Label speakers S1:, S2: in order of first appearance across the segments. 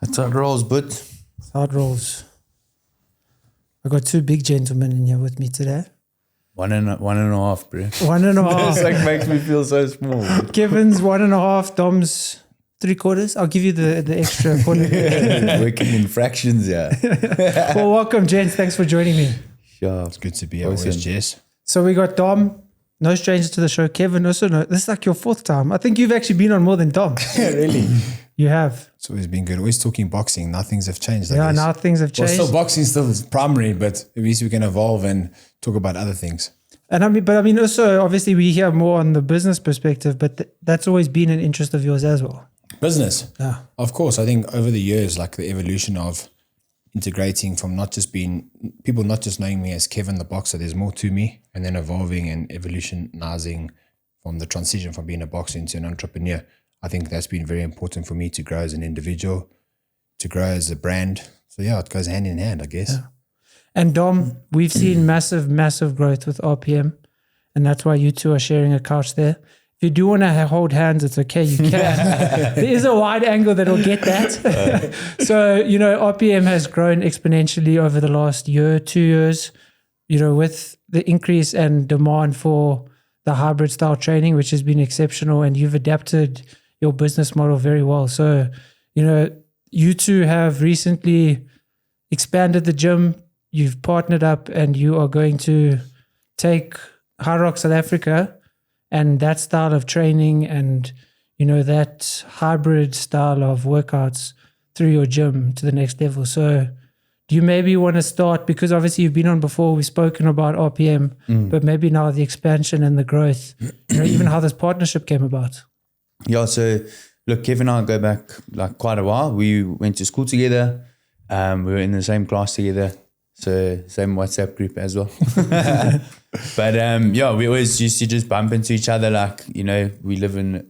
S1: That's how it rolls, but
S2: That's how it rolls. I got two big gentlemen in here with me today.
S1: one and a half, bro.
S2: 1.5.
S1: This like makes me feel so small.
S2: Kevin's 1.5. Dom's 3/4. I'll give you the extra quarter.
S1: Working in fractions, yeah.
S2: Well, welcome, gents. Thanks for joining me.
S1: Sure.
S3: It's good to be here.
S1: Awesome.
S3: Always, Jess.
S2: So we got Dom, no stranger to the show. Kevin also no. This is like your 4th time. I think you've actually been on more than Dom.
S3: Really?
S2: You have.
S3: It's always been good. Always talking boxing. Now things have changed. I
S2: Yeah,
S3: guess.
S2: now things have
S3: Well,
S2: changed.
S3: still boxing still is primary, but at least we can evolve and talk about other things.
S2: And I mean, also, obviously, we hear more on the business perspective, but that's always been an interest of yours as well.
S3: Business.
S2: Yeah.
S3: Of course. I think over the years, like the evolution of integrating from not just being people, not just knowing me as Kevin the boxer, there's more to me, and then evolving and evolutionizing from the transition from being a boxer into an entrepreneur. I think that's been very important for me to grow as an individual, to grow as a brand. So yeah, it goes hand in hand, I guess.
S2: Yeah. And Dom, we've seen massive growth with RPM, and that's why you two are sharing a couch there. If you do want to hold hands, it's okay, you can. There is a wide angle that will get that. So, RPM has grown exponentially over the last year, 2 years, with the increase and demand for the hybrid style training, which has been exceptional, and you've adapted your business model very well. So, you two have recently expanded the gym, you've partnered up, and you are going to take High Rock South Africa and that style of training and, that hybrid style of workouts through your gym to the next level. So do you maybe want to start, because obviously you've been on before, we've spoken about RPM, but maybe now the expansion and the growth, even how this partnership came about?
S1: Yeah, so look, Kev and I go back like quite a while. We went to school together. We were in the same class together. So same WhatsApp group as well. But we always used to just bump into each other. Like, we live in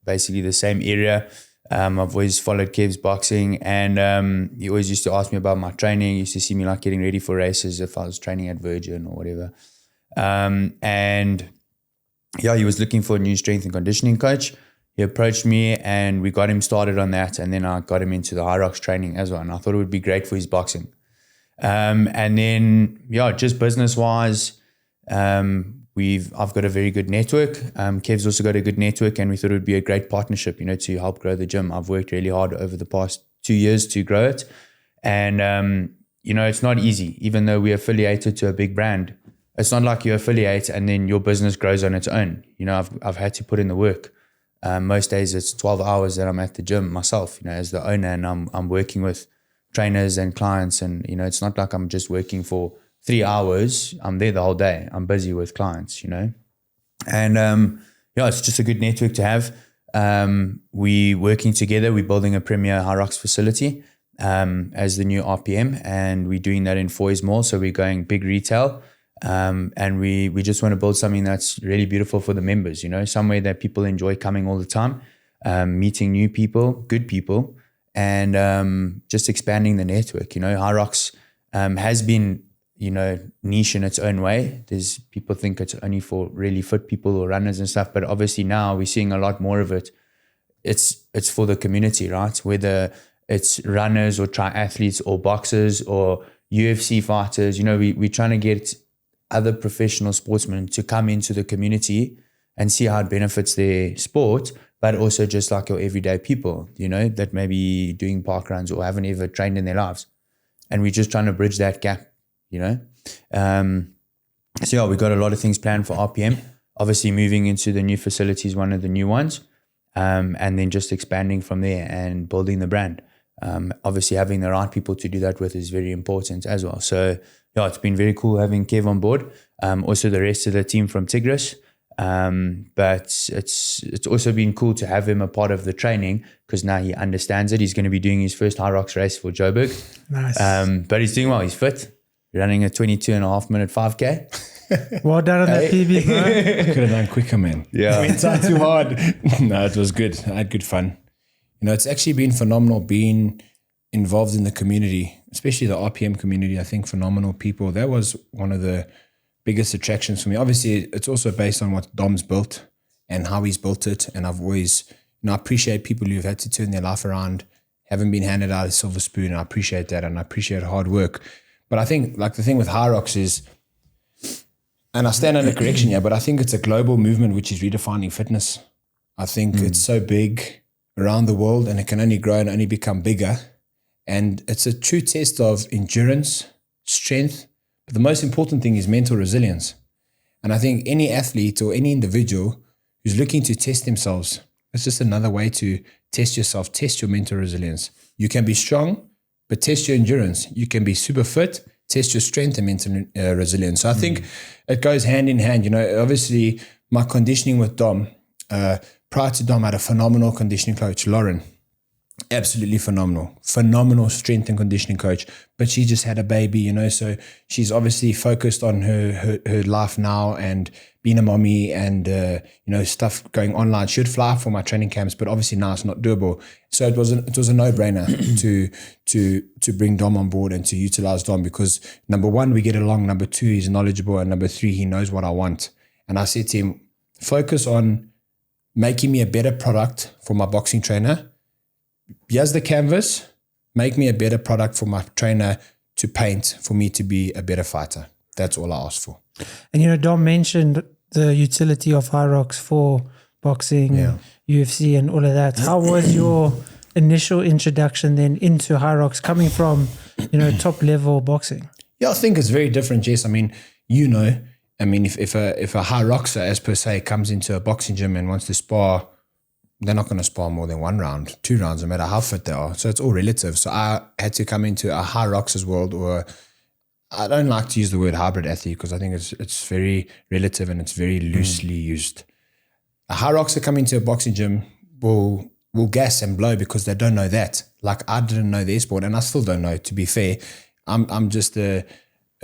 S1: basically the same area. I've always followed Kev's boxing, and he always used to ask me about my training. He used to see me like getting ready for races if I was training at Virgin or whatever. He was looking for a new strength and conditioning coach. He approached me and we got him started on that. And then I got him into the High Rocks training as well. And I thought it would be great for his boxing. And then, just business-wise, I've got a very good network. Kev's also got a good network, and we thought it would be a great partnership, to help grow the gym. I've worked really hard over the past 2 years to grow it. And, it's not easy, even though we're affiliated to a big brand. It's not like you affiliate and then your business grows on its own. I've had to put in the work. Most days it's 12 hours that I'm at the gym myself, as the owner, and I'm working with trainers and clients, and it's not like I'm just working for 3 hours. I'm there the whole day. I'm busy with clients, and it's just a good network to have. We working together. We're building a premier High Rocks facility as the new RPM, and we're doing that in Foy's Mall. So we're going big retail, and we just want to build something that's really beautiful for the members. Somewhere that people enjoy coming all the time, meeting new people, good people. And just expanding the network. High Rocks has been, niche in its own way. There's people think it's only for really fit people or runners and stuff, but obviously now we're seeing a lot more of it. It's for the community, right? Whether it's runners or triathletes or boxers or UFC fighters, we're trying to get other professional sportsmen to come into the community and see how it benefits their sport, but also just like your everyday people, that may be doing park runs or haven't ever trained in their lives. And we're just trying to bridge that gap, we got a lot of things planned for RPM. Obviously moving into the new facility is one of the new ones. And then just expanding from there and building the brand. Obviously having the right people to do that with is very important as well. So it's been very cool having Kev on board. Also the rest of the team from Tigris. But it's also been cool to have him a part of the training, because now he understands it. He's going to be doing his first High Rocks race for Joburg.
S2: Nice.
S1: But he's doing well. He's fit. Running a 22.5-minute 5K.
S2: Well done on that PB, bro.
S3: Could have done quicker, man.
S1: Yeah.
S3: I went out too hard. No, it was good. I had good fun. It's actually been phenomenal being involved in the community, especially the RPM community. I think phenomenal people. That was one of the biggest attractions for me. Obviously, it's also based on what Dom's built and how he's built it. And I've always, I appreciate people who've had to turn their life around haven't been handed out a silver spoon. And I appreciate that, and I appreciate hard work. But I think like the thing with High Rocks is, and I stand under correction here, but I think it's a global movement which is redefining fitness. I think it's so big around the world, and it can only grow and only become bigger. And it's a true test of endurance, strength, but the most important thing is mental resilience. And I think any athlete or any individual who's looking to test themselves, it's just another way to test yourself, test your mental resilience. You can be strong, but test your endurance. You can be super fit, test your strength and mental resilience. So I think it goes hand in hand. You know, obviously my conditioning with Dom, prior to Dom, I had a phenomenal conditioning coach, Lauren. Absolutely phenomenal strength and conditioning coach, but she just had a baby, you know, so she's obviously focused on her life now and being a mommy and you know, stuff going online. She would fly for my training camps, but obviously now it's not doable. So it was a no-brainer to bring Dom on board and to utilize Dom, because number one, we get along, number two, he's knowledgeable, and number three, he knows what I want. And I said to him, focus on making me a better product for my boxing trainer. Here's the canvas, make me a better product for my trainer to paint for me to be a better fighter. That's all I asked for.
S2: And, you know, Dom mentioned the utility of High Rocks for boxing, UFC and all of that. How was your initial introduction then into High Rocks, coming from, you know, top level boxing?
S3: Yeah, I think it's very different, Jess. I mean, you know, if a High Rockser, as per se, comes into a boxing gym and wants to spar, they're not going to spar more than 1 round, 2 rounds, no matter how fit they are. So it's all relative. So I had to come into a High Rockers world, or I don't like to use the word hybrid athlete because I think it's very relative and it's very loosely used. A High Rockser coming into a boxing gym will gas and blow because they don't know that. Like I didn't know their sport, and I still don't know, to be fair. I'm just a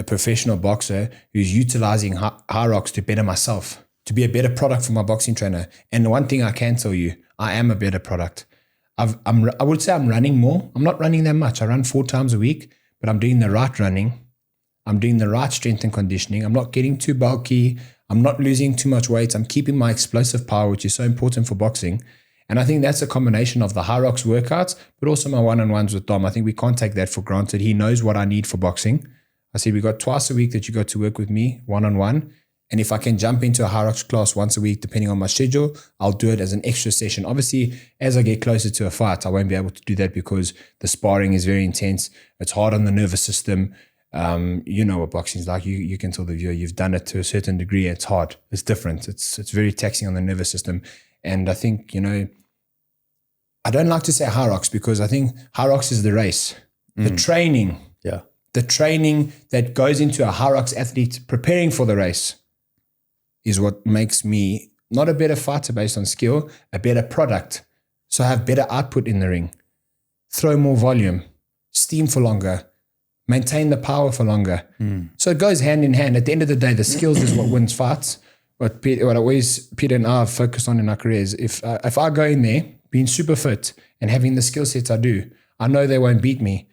S3: professional boxer who's utilizing High Rocks to better myself, to be a better product for my boxing trainer. And one thing I can tell you, I am a better product. I would say I'm running more. I'm not running that much. I run 4 times a week, but I'm doing the right running. I'm doing the right strength and conditioning. I'm not getting too bulky. I'm not losing too much weight. I'm keeping my explosive power, which is so important for boxing. And I think that's a combination of the High Rocks workouts, but also my one-on-ones with Dom. I think we can't take that for granted. He knows what I need for boxing. I said, we got twice a week that you got to work with me one-on-one. And if I can jump into a High Rocks class once a week, depending on my schedule, I'll do it as an extra session. Obviously, as I get closer to a fight, I won't be able to do that because the sparring is very intense. It's hard on the nervous system. You know what boxing is like. You can tell the viewer, you've done it to a certain degree. It's hard. It's different. It's very taxing on the nervous system. And I think, you know, I don't like to say High Rocks because I think High Rocks is the race. The training.
S1: Yeah.
S3: The training that goes into a High Rocks athlete preparing for the race is what makes me not a better fighter based on skill, a better product. So I have better output in the ring, throw more volume, steam for longer, maintain the power for longer. So it goes hand in hand. At the end of the day, the skills is what wins fights. What Peter and I have focused on in our careers, if I go in there being super fit and having the skill sets I do, I know they won't beat me.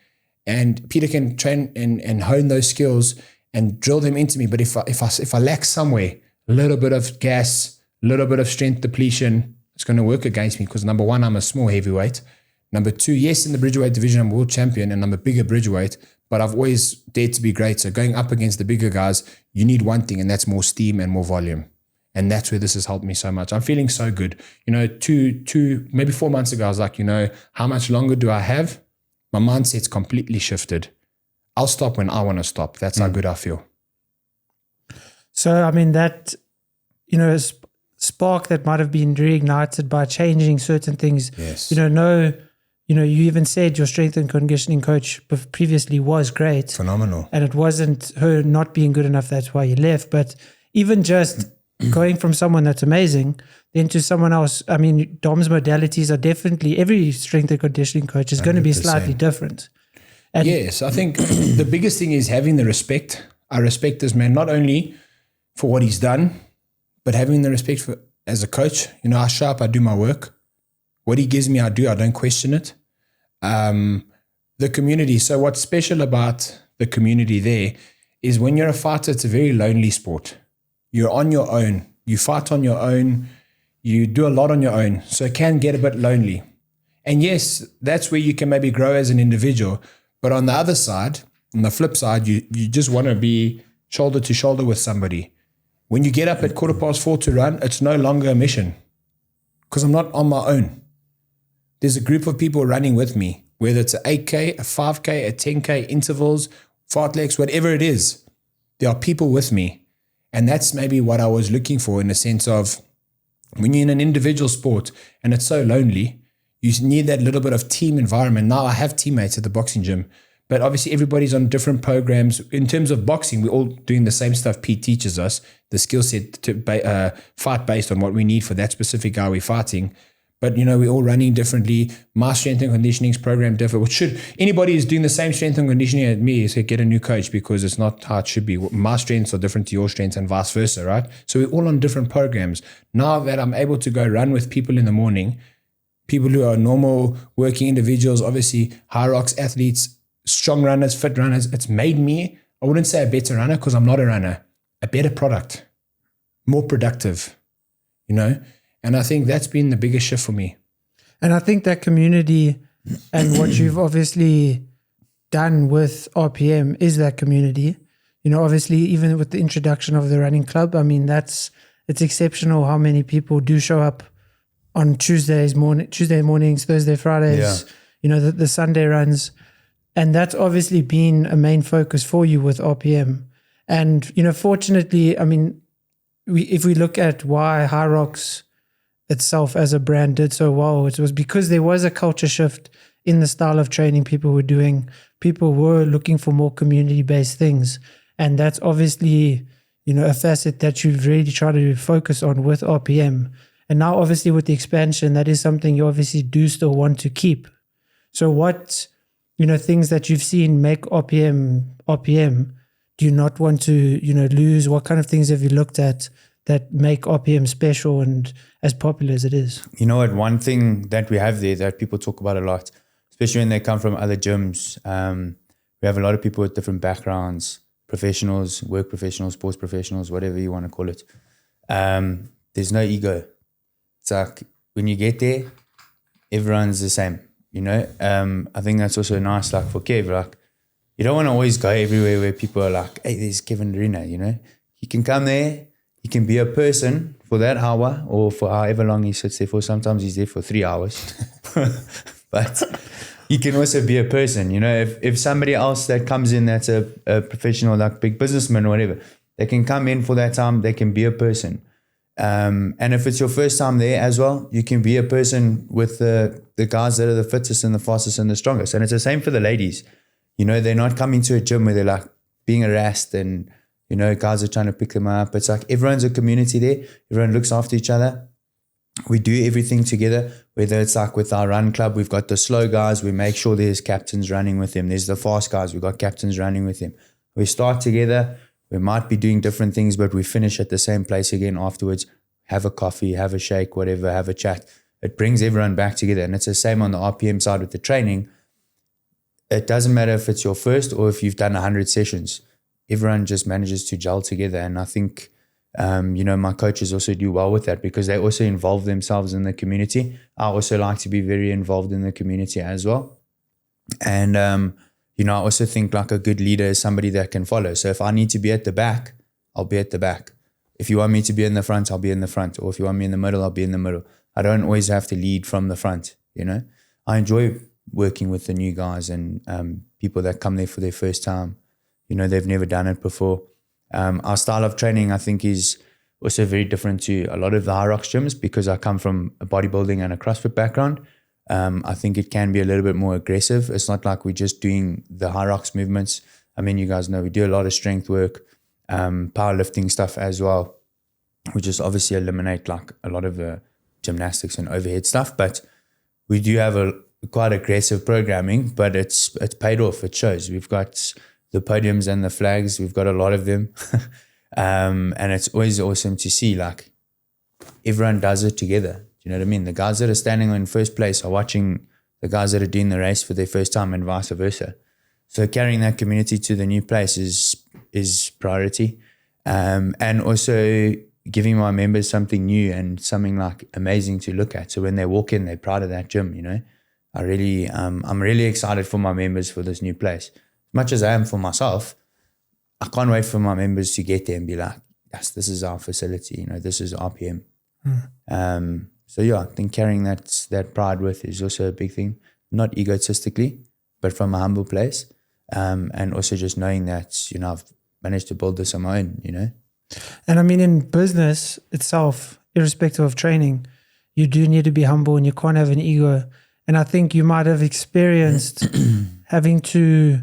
S3: And Peter can train and hone those skills and drill them into me. But if I lack somewhere, a little bit of gas, a little bit of strength depletion, it's going to work against me because number one, I'm a small heavyweight. Number two, yes, in the bridgeweight division, I'm world champion and I'm a bigger bridgeweight, but I've always dared to be great. So going up against the bigger guys, you need one thing, and that's more steam and more volume. And that's where this has helped me so much. I'm feeling so good. You know, maybe 4 months ago, I was like, you know, how much longer do I have? My mindset's completely shifted. I'll stop when I want to stop. That's how good I feel.
S2: So, I mean, that, you know, spark that might have been reignited by changing certain things.
S3: Yes.
S2: You even said your strength and conditioning coach previously was great.
S3: Phenomenal.
S2: And it wasn't her not being good enough. That's why you left. But even just going from someone that's amazing then to someone else, I mean, Dom's modalities are definitely, every strength and conditioning coach is going to be
S3: 100%.
S2: slightly different. And
S3: yes, I think the biggest thing is having the respect. I respect this man not only for what he's done, but having the respect for as a coach. You know, I show up, I do my work. What he gives me, I do. I don't question it. The community. So what's special about the community there is when you're a fighter, it's a very lonely sport. You're on your own. You fight on your own. You do a lot on your own. So it can get a bit lonely. And yes, that's where you can maybe grow as an individual. But on the other side, on the flip side, you just want to be shoulder to shoulder with somebody. When you get up at 4:15 to run, it's no longer a mission because I'm not on my own. There's a group of people running with me, whether it's a 8K, a 5K, a 10K, intervals, fartleks, whatever it is. There are people with me. And that's maybe what I was looking for, in the sense of when you're in an individual sport and it's so lonely, you need that little bit of team environment. Now I have teammates at the boxing gym, but obviously everybody's on different programs. In terms of boxing, we're all doing the same stuff Pete teaches us, the skill set to fight based on what we need for that specific guy we're fighting. But, we're all running differently. My strength and conditioning is programmed different. Should anybody is doing the same strength and conditioning as me, so get a new coach, because it's not how it should be. My strengths are different to your strengths and vice versa, right? So we're all on different programs. Now that I'm able to go run with people in the morning, people who are normal working individuals, obviously high rocks athletes, strong runners, fit runners, it's made me, I wouldn't say a better runner because I'm not a runner, a better product, more productive, And I think that's been the biggest shift for me.
S2: And I think that community and what you've obviously done with RPM is that community. Obviously, even with the introduction of the running club, I mean, it's exceptional how many people do show up on Tuesday mornings, Thursday, Fridays, the Sunday runs. And that's obviously been a main focus for you with RPM. And, fortunately, I mean, if we look at why High Rocks itself as a brand did so well, it was because there was a culture shift in the style of training people were doing. People were looking for more community-based things. And that's obviously, a facet that you've really tried to focus on with RPM. And now obviously with the expansion, that is something you obviously do still want to keep. So what, things that you've seen make RPM, do you not want to, lose? What kind of things have you looked at that make RPM special and as popular as it is?
S1: You know what? One thing that we have there that people talk about a lot, especially when they come from other gyms, we have a lot of people with different backgrounds, professionals, work professionals, sports professionals, whatever you want to call it. There's no ego. It's like when you get there, everyone's the same, I think that's also nice, like for Kev, like you don't want to always go everywhere where people are like, hey, there's Kevin Arena, You can come there, he can be a person for that hour or for however long he sits there for. Sometimes he's there for 3 hours. But he can also be a person, If somebody else that comes in that's a professional, like big businessman or whatever, they can come in for that time, they can be a person. And if it's your first time there as well, you can be a person with the guys that are the fittest and the fastest and the strongest. And it's the same for the ladies. They're not coming to a gym where they're like being harassed and, guys are trying to pick them up. It's like everyone's a community there. Everyone looks after each other. We do everything together, whether it's like with our run club, we've got the slow guys. We make sure there's captains running with them. There's the fast guys. We've got captains running with them. We start together. We might be doing different things, but we finish at the same place again afterwards. Have a coffee, have a shake, whatever, have a chat. It brings everyone back together. And it's the same on the RPM side with the training. It doesn't matter if it's your first or if you've done 100 sessions. Everyone just manages to gel together. And I think, my coaches also do well with that because they also involve themselves in the community. I also like to be very involved in the community as well. And, I also think like a good leader is somebody that can follow. So if I need to be at the back, I'll be at the back. If you want me to be in the front, I'll be in the front. Or if you want me in the middle, I'll be in the middle. I don't always have to lead from the front, I enjoy working with the new guys and people that come there for their first time. They've never done it before. Our style of training, I think, is also very different to a lot of the High Rocks gyms because I come from a bodybuilding and a CrossFit background. I think it can be a little bit more aggressive. It's not like we're just doing the High Rocks movements. I mean, you guys know we do a lot of strength work, powerlifting stuff as well. We just obviously eliminate like a lot of the gymnastics and overhead stuff, but we do have a quite aggressive programming, but it's paid off. It shows. We've got the podiums and the flags. We've got a lot of them. And it's always awesome to see like everyone does it together. Do you know what I mean? The guys that are standing in first place are watching the guys that are doing the race for their first time and vice versa. So carrying that community to the new place is priority. And also giving my members something new and something like amazing to look at. So when they walk in, they're proud of that gym, I'm really excited for my members for this new place. As much as I am for myself, I can't wait for my members to get there and be like, yes, this is our facility, this is RPM. So yeah, I think carrying that pride with is also a big thing, not egotistically, but from a humble place. And also just knowing that, I've managed to build this on my own,
S2: And I mean, in business itself, irrespective of training, you do need to be humble and you can't have an ego. And I think you might have experienced having to,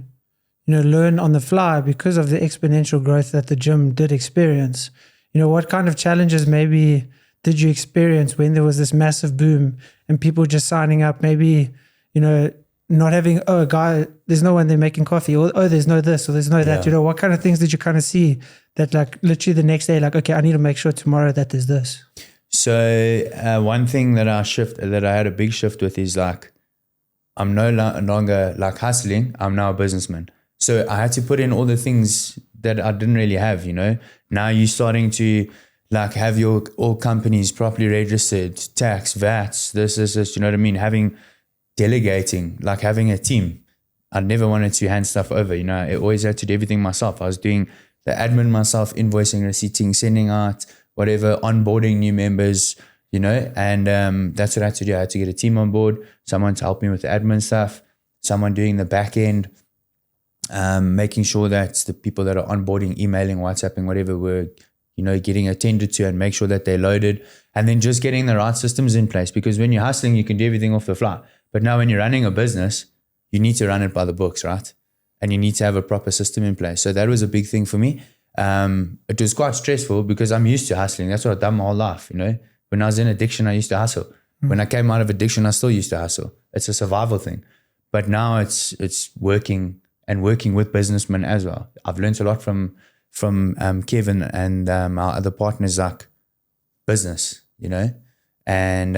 S2: learn on the fly because of the exponential growth that the gym did experience. What kind of challenges maybe did you experience when there was this massive boom and people just signing up, maybe, not having, oh, guy, there's no one there making coffee, or, oh, there's no this, or there's no that, what kind of things did you kind of see that like literally the next day, like, okay, I need to make sure tomorrow that there's this?
S1: So one thing that I had a big shift with is like, I'm no longer like hustling, I'm now a businessman. So I had to put in all the things that I didn't really have, Now you're starting to like have your all companies properly registered, tax, VATs, this, you know what I mean? Delegating, like having a team. I never wanted to hand stuff over, I always had to do everything myself. I was doing the admin myself, invoicing, receipting, sending out, whatever, onboarding new members, and that's what I had to do. I had to get a team on board, someone to help me with the admin stuff, someone doing the back end, making sure that the people that are onboarding, emailing, WhatsApping, whatever were, getting attended to, and make sure that they're loaded, and then just getting the right systems in place. Because when you're hustling, you can do everything off the fly. But now when you're running a business, you need to run it by the books, right? And you need to have a proper system in place. So that was a big thing for me. It was quite stressful because I'm used to hustling. That's what I've done my whole life, When I was in addiction, I used to hustle. When I came out of addiction, I still used to hustle. It's a survival thing. But now it's working with businessmen as well. I've learned a lot from Kevin and our other partners, like business, and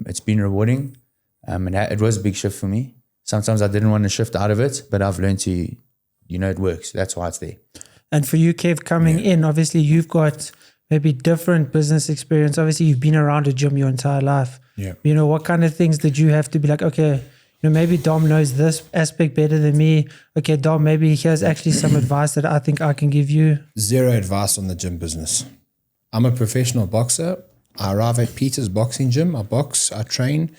S1: it's been rewarding. And it was a big shift for me. Sometimes I didn't want to shift out of it, but I've learned to, it works. That's why it's there.
S2: And for you, Kev, coming in, obviously you've got maybe different business experience. Obviously you've been around a gym your entire life.
S3: Yeah.
S2: What kind of things did you have to be like, okay, maybe Dom knows this aspect better than me. Okay, Dom, maybe he has actually some advice that I think I can give you.
S3: Zero advice on the gym business. I'm a professional boxer. I arrive at Peter's boxing gym. I box, I train.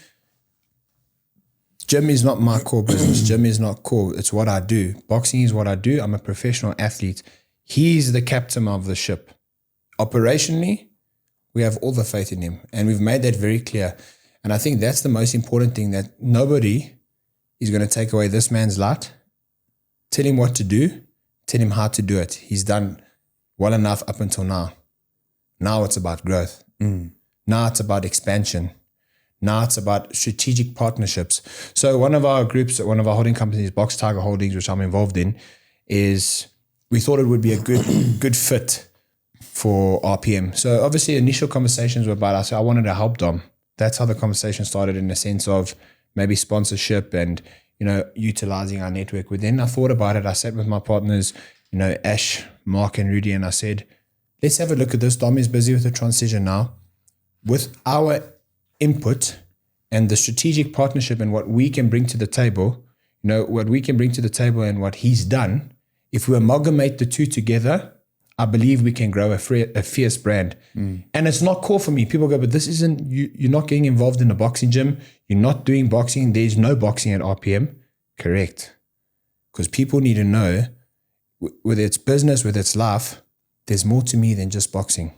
S3: Gym is not my core business. Gym is not core. It's what I do. Boxing is what I do. I'm a professional athlete. He's the captain of the ship. Operationally, we have all the faith in him. And we've made that very clear. And I think that's the most important thing, that nobody is going to take away this man's light. Tell him what to do. Tell him how to do it. He's done well enough up until now. Now it's about growth. Now it's about expansion. Now it's about strategic partnerships. So one of our groups, one of our holding companies, Box Tiger Holdings, which I'm involved in, is we thought it would be a good fit for RPM. So obviously initial conversations were about, I wanted to help Dom. That's how the conversation started, in the sense of maybe sponsorship and, utilizing our network. But then I thought about it. I sat with my partners, Ash, Mark and Rudy, and I said, let's have a look at this. Dom is busy with the transition now. With our input and the strategic partnership and what we can bring to the table, what we can bring to the table and what he's done, if we amalgamate the two together, I believe we can grow a fierce brand. And it's not core for me. People go, but this isn't, you're not getting involved in a boxing gym. You're not doing boxing. There's no boxing at RPM. Correct. Because people need to know, whether it's business, whether it's life, there's more to me than just boxing.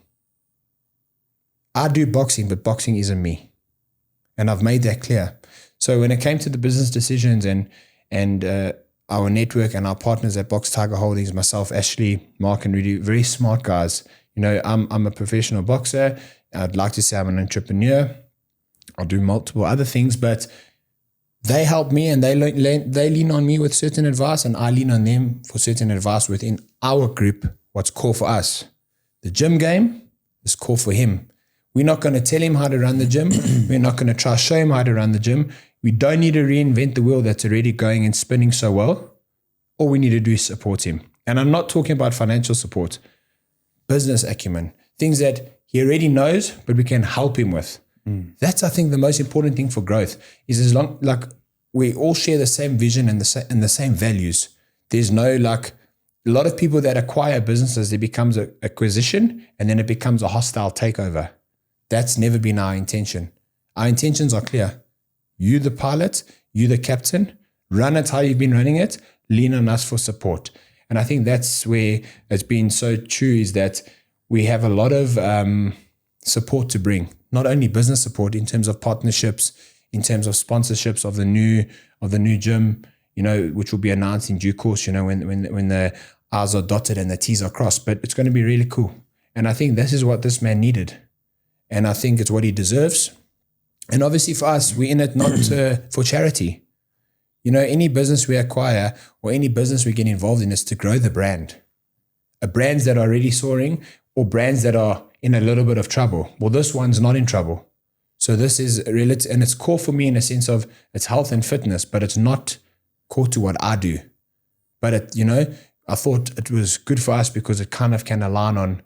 S3: I do boxing, but boxing isn't me. And I've made that clear. So when it came to the business decisions and our network and our partners at Box Tiger Holdings, myself, Ashley, Mark and Rudy, very smart guys. I'm a professional boxer. I'd like to say I'm an entrepreneur. I'll do multiple other things, but they help me and they lean on me with certain advice, and I lean on them for certain advice within our group, what's core for us. The gym game is core for him. We're not going to tell him how to run the gym. We're not going to try to show him how to run the gym. We don't need to reinvent the wheel that's already going and spinning so well. All we need to do is support him. And I'm not talking about financial support, business acumen, things that he already knows, but we can help him with. That's, I think, the most important thing for growth is, as long, like we all share the same vision and the same values. There's no like, a lot of people that acquire businesses, it becomes an acquisition and then it becomes a hostile takeover. That's never been our intention. Our intentions are clear. You the pilot, you the captain, run it how you've been running it, lean on us for support. And I think that's where it's been so true, is that we have a lot of support to bring, not only business support in terms of partnerships, in terms of sponsorships of the new gym, you know, which will be announced in due course, you know, when the I's are dotted and the T's are crossed, but it's going to be really cool. And I think this is what this man needed. And I think it's what he deserves. And obviously for us, we're in it not for charity. You know, any business we acquire or any business we get involved in is to grow the brand. Brands that are already soaring or brands that are in a little bit of trouble. Well, this one's not in trouble. So this is relative, and it's core for me in a sense of it's health and fitness, but it's not core to what I do. But it, you know, I thought it was good for us because it kind of can align on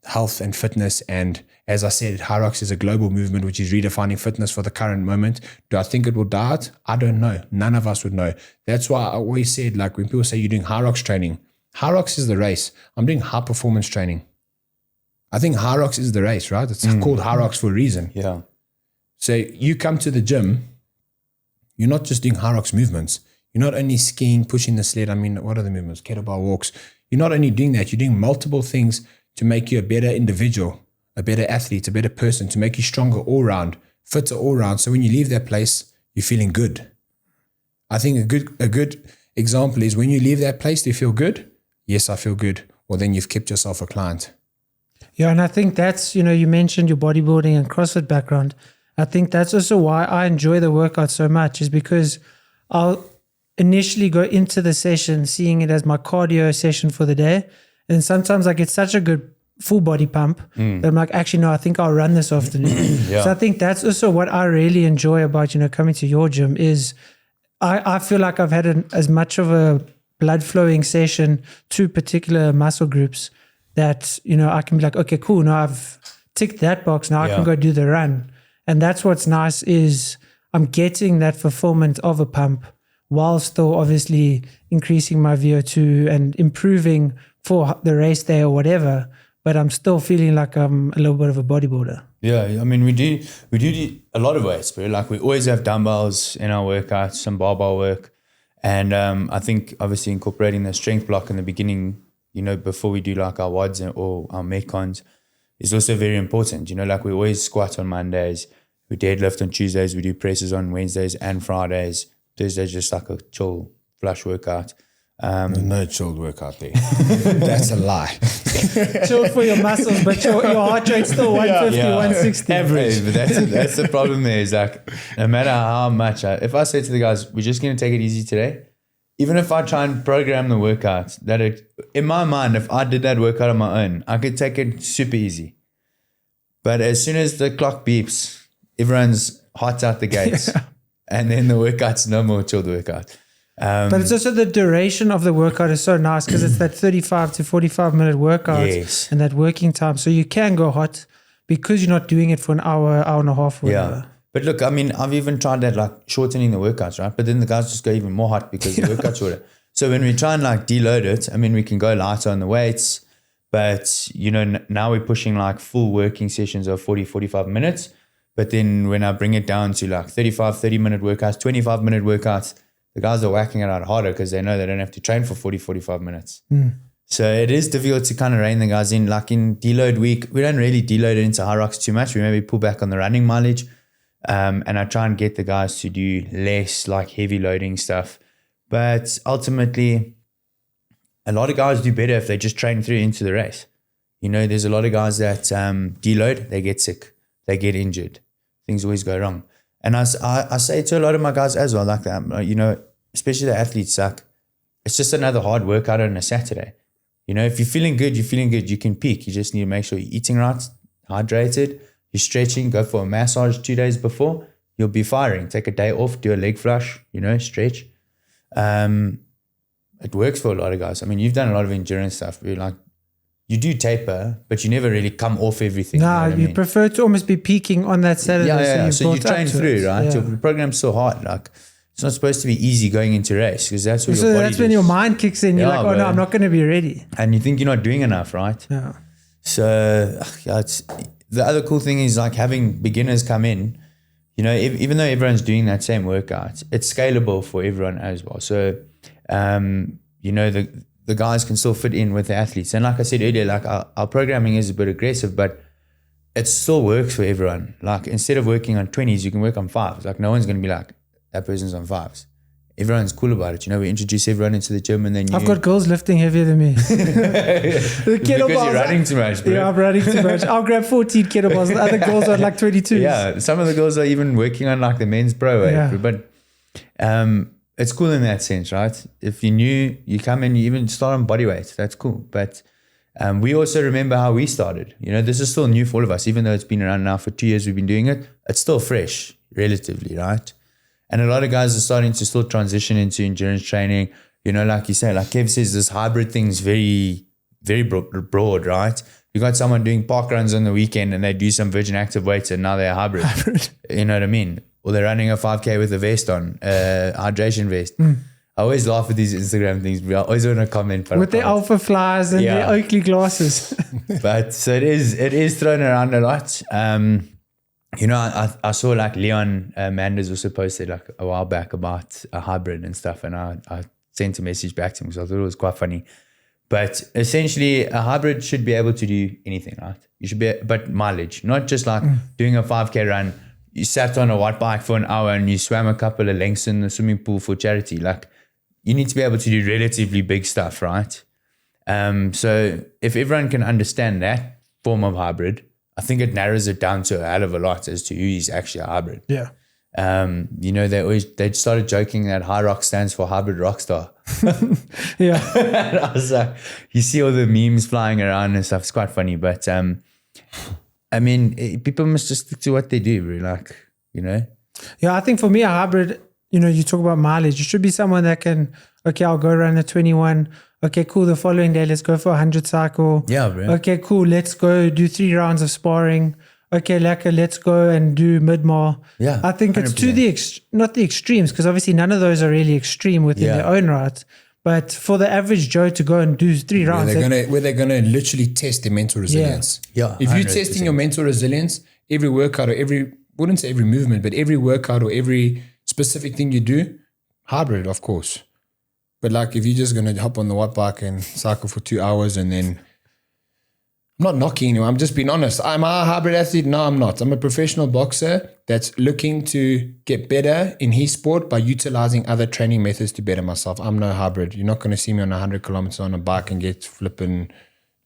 S3: health and fitness. And as I said, Hyrox is a global movement which is redefining fitness for the current moment. Do I think it will die out? I don't know. None of us would know. That's why I always said, like when people say you're doing Hyrox training, Hyrox is the race. I'm doing high performance training. I think Hyrox is the race, right? It's called Hyrox for a reason.
S1: Yeah.
S3: So you come to the gym, you're not just doing Hyrox movements. You're not only skiing, pushing the sled. I mean, what are the movements? Kettlebell walks. You're not only doing that, you're doing multiple things to make you a better individual, a better athlete, a better person, to make you stronger all round, fitter all round. So when you leave that place, you're feeling good. I think a good example is when you leave that place, do you feel good? Yes, I feel good. Well, then you've kept yourself a client.
S2: Yeah, and I think that's, you know, you mentioned your bodybuilding and CrossFit background. I think that's also why I enjoy the workout so much, is because I'll initially go into the session seeing it as my cardio session for the day. And sometimes I get such a good full body pump that I'm like, actually, no, I think I'll run this afternoon.
S1: Yeah.
S2: So I think that's also what I really enjoy about, you know, coming to your gym is I feel like I've had as much of a blood flowing session to particular muscle groups that, you know, I can be like, okay, cool. Now I've ticked that box. Now I can go do the run. And that's what's nice is I'm getting that fulfillment of a pump while still obviously increasing my VO2 and improving for the race day or whatever. But I'm still feeling like I'm a little bit of a bodybuilder.
S1: Yeah, I mean, we do a lot of weights, but like we always have dumbbells in our workouts, some barbell work. And I think obviously incorporating the strength block in the beginning, you know, before we do like our WODs or our Metcons is also very important. You know, like we always squat on Mondays, we deadlift on Tuesdays, we do presses on Wednesdays and Fridays. Thursday's just like a chill flush workout.
S3: No chilled workout there. That's a lie.
S2: Chilled for your muscles, but your heart rate's still 150, 160.
S1: Average. But that's the problem there is like, no matter how much, if I say to the guys, we're just going to take it easy today, even if I try and program the workout, in my mind, if I did that workout on my own, I could take it super easy. But as soon as the clock beeps, everyone's hot out the gates. And then the workout's no more chilled workout.
S2: But it's also the duration of the workout is so nice because it's that 35 to 45 minute workout and that working time. So you can go hot because you're not doing it for an hour, hour and a half. Whatever.
S1: Yeah. But look, I mean, I've even tried that, like shortening the workouts, right? But then the guys just go even more hot because the workout's shorter. So when we try and like deload it, I mean, we can go lighter on the weights, but you know, now we're pushing like full working sessions of 40, 45 minutes. But then when I bring it down to like 35, 30-minute workouts, 25-minute workouts, the guys are whacking it out harder because they know they don't have to train for 40, 45 minutes. So it is difficult to kind of rein the guys in. Like in deload week, we don't really deload it into Hyrox too much. We maybe pull back on the running mileage. And I try and get the guys to do less like heavy loading stuff. But ultimately, a lot of guys do better if they just train through into the race. You know, there's a lot of guys that deload, they get sick. They get injured. Things always go wrong. And I say to a lot of my guys as well, like that, you know, especially the athletes, like it's just another hard workout on a Saturday. You know, if you're feeling good, you can peak. You just need to make sure you're eating right, hydrated, you're stretching, go for a massage 2 days before, you'll be firing. Take a day off, do a leg flush, you know, stretch. It works for a lot of guys. I mean, you've done a lot of endurance stuff. You're like, you do taper, but you never really come off everything.
S2: No,
S1: you know
S2: you prefer to almost be peaking on that Saturday.
S1: So you train through, right?
S2: Yeah.
S1: Your program's so hard. Like it's not supposed to be easy going into race because that's what
S2: So
S1: your body
S2: that's when
S1: does.
S2: your mind kicks in. You're
S1: Yeah,
S2: like, oh no,
S1: bro.
S2: I'm not going to be ready.
S1: And you think you're not doing enough, right?
S2: Yeah.
S1: So yeah, it's the other cool thing is like having beginners come in. You know, even though everyone's doing that same workout, it's scalable for everyone as well. So, you know, the guys can still fit in with the athletes. And like I said earlier, like our programming is a bit aggressive, but it still works for everyone. Like instead of working on 20s, you can work on 5s. Like no one's going to be like, that person's on 5s. Everyone's cool about it. You know, we introduce everyone into the gym and then
S2: I've got girls lifting heavier than me. The
S1: because you're running too much, bro.
S2: Yeah, I'm running too much. I'll grab 14 kettlebells. The other girls are like 22.
S1: Yeah, some of the girls are even working on like the men's pro weight.
S2: Yeah.
S1: But it's cool in that sense, right? If you're new, you come in, you even start on body weight. That's cool. But we also remember how we started. You know, this is still new for all of us. Even though it's been around now for 2 years, we've been doing it. It's still fresh, relatively, right? And a lot of guys are starting to still transition into endurance training. You know, like you say, like Kev says, this hybrid thing is very, very broad, right? You got someone doing park runs on the weekend and they do some Virgin Active weights and now they're hybrid. You know what I mean? Or they're running a 5K with a vest on, hydration vest. I always laugh at these Instagram things. I always want to comment. But
S2: With their alpha flies and their Oakley glasses.
S1: But so it is thrown around a lot. You know, I saw like Leon Manders also posted like a while back about a hybrid and stuff, and I sent a message back to him because I thought it was quite funny. But essentially, a hybrid should be able to do anything, right? You should be, but mileage, not just like doing a 5K run. You sat on a watt bike for an hour and you swam a couple of lengths in the swimming pool for charity. Like, you need to be able to do relatively big stuff, right? So if everyone can understand that form of hybrid, I think it narrows it down to a hell of a lot as to who is actually a hybrid.
S2: Yeah.
S1: You know, they started joking that high rock stands for hybrid rock star.
S2: Yeah.
S1: And I was like, you see all the memes flying around and stuff. It's quite funny, but I mean, people must just stick to what they do, really, like, you know.
S2: Yeah, I think for me, a hybrid, you know, you talk about mileage. You should be someone that can, okay, I'll go run a 21. Okay, cool. The following day, let's go for a 100 cycle.
S1: Yeah, bro.
S2: Okay, cool. Let's go do 3 rounds of sparring. Okay, let's go and do mid-mar.
S1: Yeah,
S2: I think it's
S1: 100%.
S2: to the not the extremes, because obviously none of those are really extreme within their own right. But for the average Joe to go and do 3 rounds,
S3: where they're gonna literally test their mental resilience.
S1: Yeah,
S3: if you're
S1: 100%.
S3: testing your mental resilience, every workout or wouldn't say every movement, but every workout or every specific thing you do, hybrid, of course. But like if you're just gonna hop on the watt bike and cycle for 2 hours and then, I'm not knocking anyone, I'm just being honest. Am I a hybrid athlete? No, I'm not. I'm a professional boxer that's looking to get better in his sport by utilizing other training methods to better myself. I'm no hybrid. You're not going to see me on 100 kilometers on a bike and get flipping.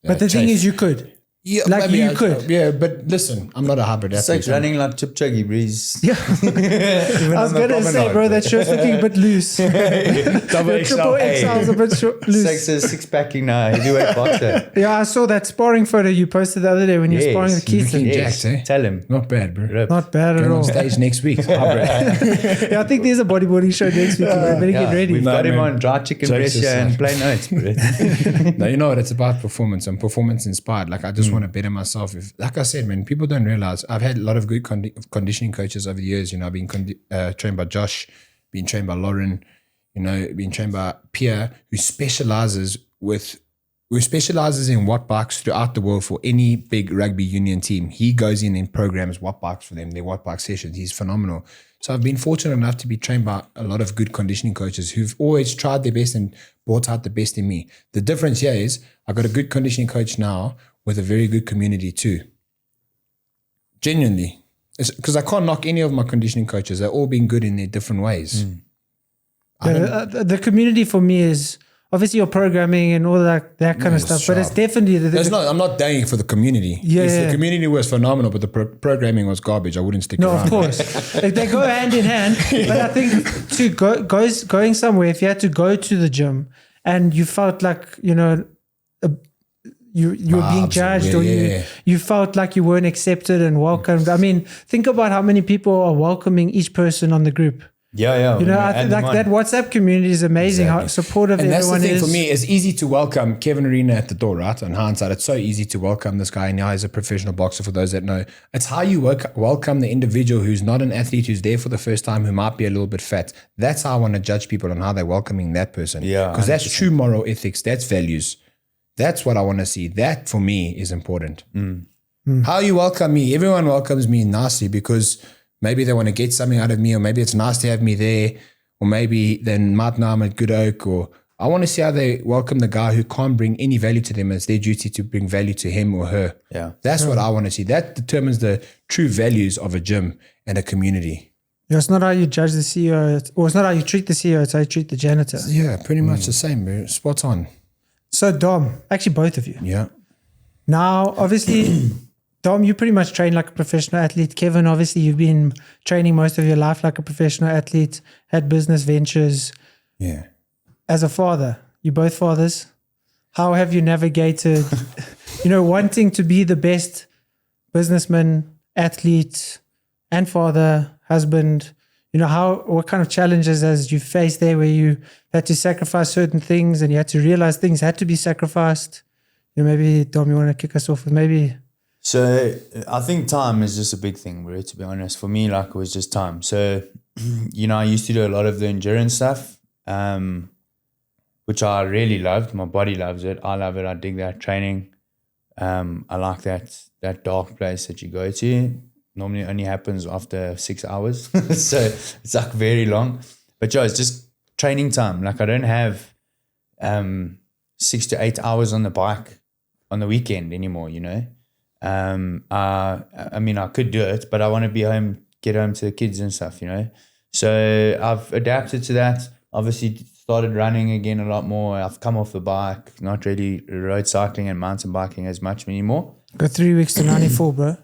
S2: but the thing is, you could.
S3: Yeah,
S2: Like
S3: maybe
S2: you could.
S3: Yeah, but listen, I'm not a hybrid
S1: It's
S3: athlete.
S1: like running like Chipchuggy, breeze.
S2: Yeah. I was going to say, bro, that shirt's looking a bit loose.
S1: Double
S2: Triple XL is a bit loose.
S1: Six-packing now, heavyweight boxer.
S2: Yeah, I saw that sparring photo you posted the other day when you were sparring with Keith.
S3: looking
S1: Yes,
S3: jacked, eh?
S1: tell him.
S3: Not bad, bro.
S2: Not bad at
S3: Going
S2: all.
S3: on stage next week. Hybrid.
S2: Yeah, I think there's a bodyboarding show next week. You better get ready.
S1: We've
S3: No,
S1: got him
S3: man.
S1: on dry chicken
S3: Jokes
S1: breast here
S3: aside.
S1: and plain oats, bro.
S3: No, you know what? It's about performance and performance inspired. Like I just want to better myself. Like I said, man, people don't realize I've had a lot of good conditioning coaches over the years. You know, I've been trained by Josh, been trained by Lauren, you know, been trained by Pierre, who specializes in watt bikes throughout the world for any big rugby union team. He goes in and programs watt bikes for them, their watt bike sessions. He's phenomenal. So I've been fortunate enough to be trained by a lot of good conditioning coaches who've always tried their best and brought out the best in me. The difference here is I've got a good conditioning coach now with a very good community too. Genuinely. Because I can't knock any of my conditioning coaches. They're all been good in their different ways.
S2: The community for me is obviously your programming and all that kind of stuff, but it's definitely
S3: I'm not dying for the community.
S2: Yeah,
S3: Yes,
S2: yeah.
S3: the community was phenomenal, but the programming was garbage. I wouldn't stick
S2: no,
S3: around.
S2: of course they go hand in hand. But I think to going somewhere, if you had to go to the gym and you felt like you were being
S3: Vibes,
S2: judged,
S3: yeah,
S2: or
S3: yeah.
S2: you felt like you weren't accepted and welcomed. I mean, think about how many people are welcoming each person on the group.
S1: Yeah.
S2: You know, like that WhatsApp community is amazing. How supportive
S3: and
S2: everyone
S3: that's the thing
S2: is.
S3: for me. It's easy to welcome Kevin Arena at the door, right? On hindsight, it's so easy to welcome this guy. Now he's a professional boxer. For those that know, it's how you welcome the individual who's not an athlete, who's there for the first time, who might be a little bit fat. That's how I want to judge people on how they're welcoming that person.
S1: Yeah,
S3: because that's true moral ethics. That's values. That's what I want to see. That for me is important. How you welcome me. Everyone welcomes me nicely because maybe they want to get something out of me, or maybe it's nice to have me there. Or maybe they might know I'm a good oak, or I want to see how they welcome the guy who can't bring any value to them. It's their duty to bring value to him or her.
S1: Yeah.
S3: That's what I want to see. That determines the true values of a gym and a community.
S2: Yeah, it's not how you judge the CEO, or it's not how you treat the CEO, it's how you treat the janitor.
S3: Yeah, pretty much the same, bro. Spot on.
S2: So Dom, actually both of you.
S3: Yeah.
S2: Now, obviously, Dom, you pretty much train like a professional athlete. Kevin, obviously, you've been training most of your life like a professional athlete, had business ventures.
S3: Yeah.
S2: As a father, you both fathers. How have you navigated, wanting to be the best businessman, athlete, and father, husband? What kind of challenges has you faced there where you had to sacrifice certain things and you had to realize things had to be sacrificed? Maybe, Dom, you want to kick us off with maybe...
S1: So I think time is just a big thing, bro, to be honest. For me, like, it was just time. So, I used to do a lot of the endurance stuff, which I really loved. My body loves it. I love it. I dig that training. I like that dark place that you go to. Normally it only happens after 6 hours. So it's like very long. But yeah, it's just training time. Like, I don't have 6 to 8 hours on the bike on the weekend anymore, I mean, I could do it, but I want to get home to the kids and stuff, So I've adapted to that. Obviously started running again a lot more. I've come off the bike, not really road cycling and mountain biking as much anymore.
S2: Got 3 weeks to 94, bro.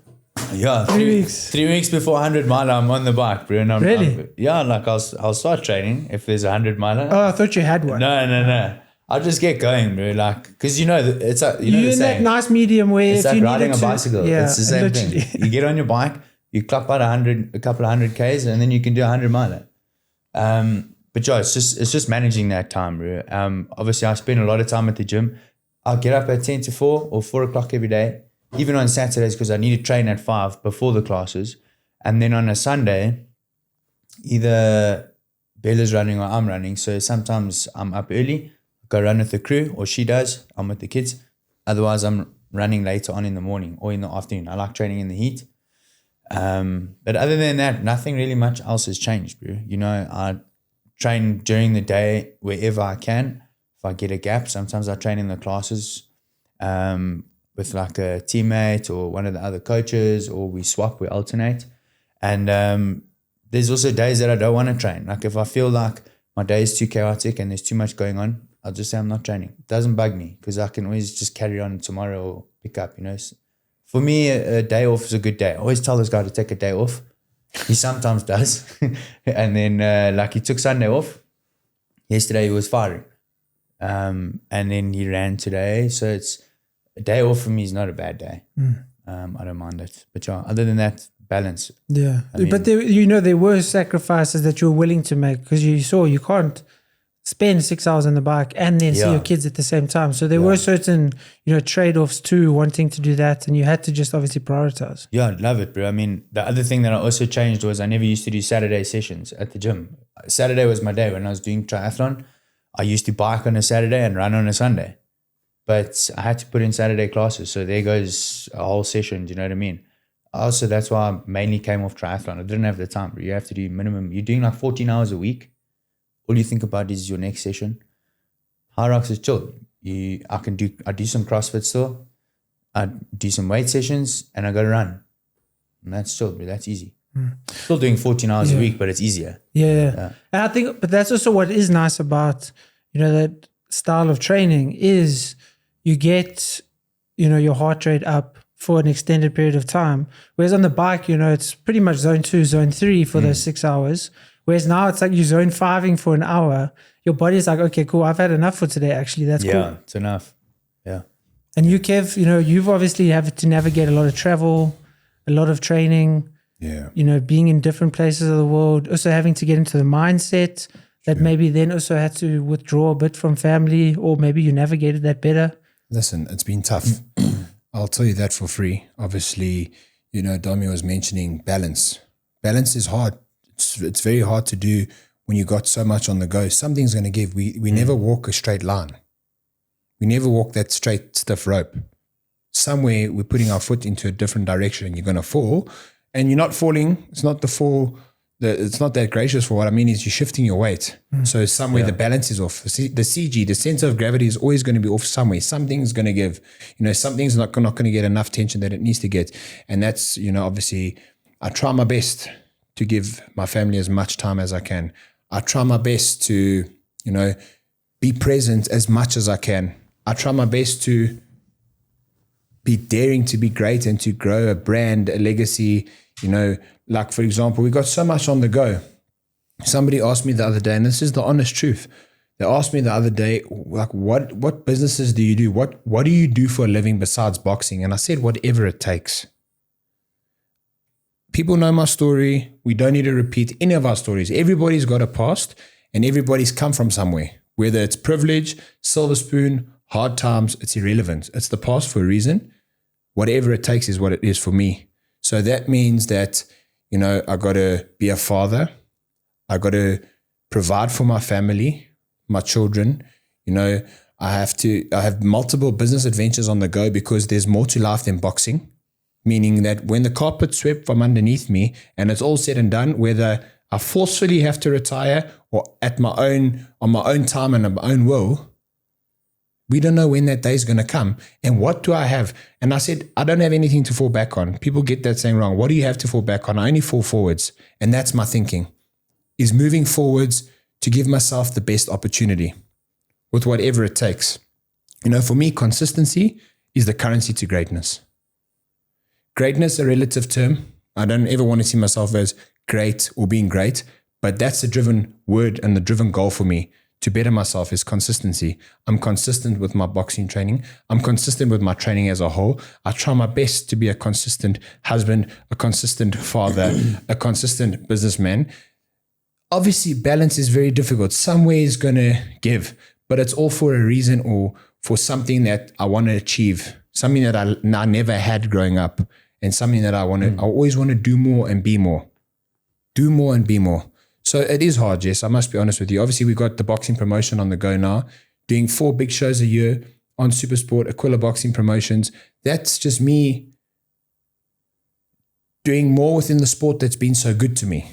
S1: Yeah.
S2: 3 weeks.
S1: 3 weeks before 100 mile, I'm on the bike, bro. And
S2: Really?
S1: I'll start training if there's 100 miler.
S2: Oh, I thought you had one.
S1: No. I'll just get going, bro. Like, because it's like,
S2: you're in that nice medium where
S1: it's
S2: if
S1: like
S2: you
S1: riding a
S2: needed
S1: bicycle.
S2: Yeah,
S1: it's the same
S2: literally.
S1: thing. You get on your bike, you clock out a couple of 100 Ks, and then you can do 100 miler. But yeah, it's just managing that time, bro. Obviously, I spend a lot of time at the gym. I'll get up at 10 to 4 or 4 o'clock every day, even on Saturdays, because I need to train at 5 before the classes. And then on a Sunday, either Bella's running or I'm running. So sometimes I'm up early, go run with the crew, or she does. I'm with the kids. Otherwise, I'm running later on in the morning or in the afternoon. I like training in the heat. But other than that, nothing really much else has changed, bro. I train during the day wherever I can. If I get a gap, sometimes I train in the classes with like a teammate or one of the other coaches, or we swap, we alternate. And there's also days that I don't want to train. Like, if I feel like my day is too chaotic and there's too much going on, I'll just say I'm not training. It doesn't bug me because I can always just carry on tomorrow or pick up, For me, a day off is a good day. I always tell this guy to take a day off. He sometimes does. And then like, he took Sunday off. Yesterday he was firing. And then he ran today. So it's a day off for me is not a bad day. I don't mind it. But yeah, other than that, balance.
S2: Yeah. But there were sacrifices that you were willing to make because you saw you can't spend 6 hours on the bike and then see your kids at the same time. So there were certain, trade-offs too, wanting to do that, and you had to just obviously prioritize.
S1: Yeah, I love it, bro. I mean, the other thing that I also changed was I never used to do Saturday sessions at the gym. Saturday was my day when I was doing triathlon. I used to bike on a Saturday and run on a Sunday. But I had to put in Saturday classes. So there goes a whole session, do you know what I mean? Also, that's why I mainly came off triathlon. I didn't have the time, bro. You have to do minimum. You're doing like 14 hours a week. All you think about is your next session. High rocks is chill. I do some CrossFit still. I do some weight sessions and I go to run. And that's chill, bro. That's easy. Still doing 14 hours a week, but it's easier.
S2: Yeah. And I think, but that's also what is nice about, that style of training is you get, your heart rate up for an extended period of time. Whereas on the bike, it's pretty much zone 2, zone 3 for those 6 hours. Whereas now it's like you zone 5ing for an hour. Your body's like, okay, cool. I've had enough for today. Actually, that's cool.
S1: Yeah, it's enough. Yeah.
S2: And you, Kev, you've obviously have to navigate a lot of travel, a lot of training. you know, being in different places of the world, also having to get into the mindset that maybe then also had to withdraw a bit from family, or maybe you navigated that better?
S3: Listen, it's been tough. I'll tell you that for free. Obviously, you know, Domi was mentioning balance. Balance is hard. It's very hard to do when you got so much on the go. Something's going to give. We never walk a straight line. We never walk that straight, stiff rope. Somewhere we're putting our foot into a different direction and you're going to fall. And you're not falling. It's not the fall. It's not that gracious for what I mean is you're shifting your weight. So somewhere the balance is off. The CG, the center of gravity is always going to be off somewhere. Something's going to give. You know, something's not going to get enough tension that it needs to get. And that's, you know, obviously I try my best to give my family as much time as I can. I try my best to, you know, be present as much as I can. I try my best to be daring to be great and to grow a brand, a legacy. You know, like for example, we got so much on the go. Somebody asked me the other day, and this is the honest truth. They asked me the other day, like, what businesses do you do? What do you do for a living besides boxing? And I said, whatever it takes. People know my story. We don't need to repeat any of our stories. Everybody's got a past and everybody's come from somewhere. Whether it's privilege, silver spoon, hard times, it's irrelevant. It's the past for a reason. Whatever it takes is what it is for me. So that means that, you know, I got to be a father. I got to provide for my family, my children. You know, I have multiple business adventures on the go because there's more to life than boxing. Meaning that when the carpet's swept from underneath me and it's all said and done, whether I forcefully have to retire or on my own time and on my own will, we don't know when that day is going to come. And what do I have? And I said, I don't have anything to fall back on. People get that saying wrong. What do you have to fall back on? I only fall forwards. And that's my thinking, is moving forwards to give myself the best opportunity with whatever it takes. You know, for me, consistency is the currency to greatness. Greatness, a relative term. I don't ever want to see myself as great or being great, but that's the driven word and the driven goal for me to better myself is consistency. I'm consistent with my boxing training. I'm consistent with my training as a whole. I try my best to be a consistent husband, a consistent father, a consistent businessman. Obviously, balance is very difficult. Somewhere is going to give, but it's all for a reason or for something that I want to achieve, something that I never had growing up. And something that I always want to do more and be more. Do more and be more. So it is hard, Jess. I must be honest with you. Obviously, we got the boxing promotion on the go now, doing 4 big shows a year on Supersport, Aquila Boxing Promotions. That's just me doing more within the sport that's been so good to me.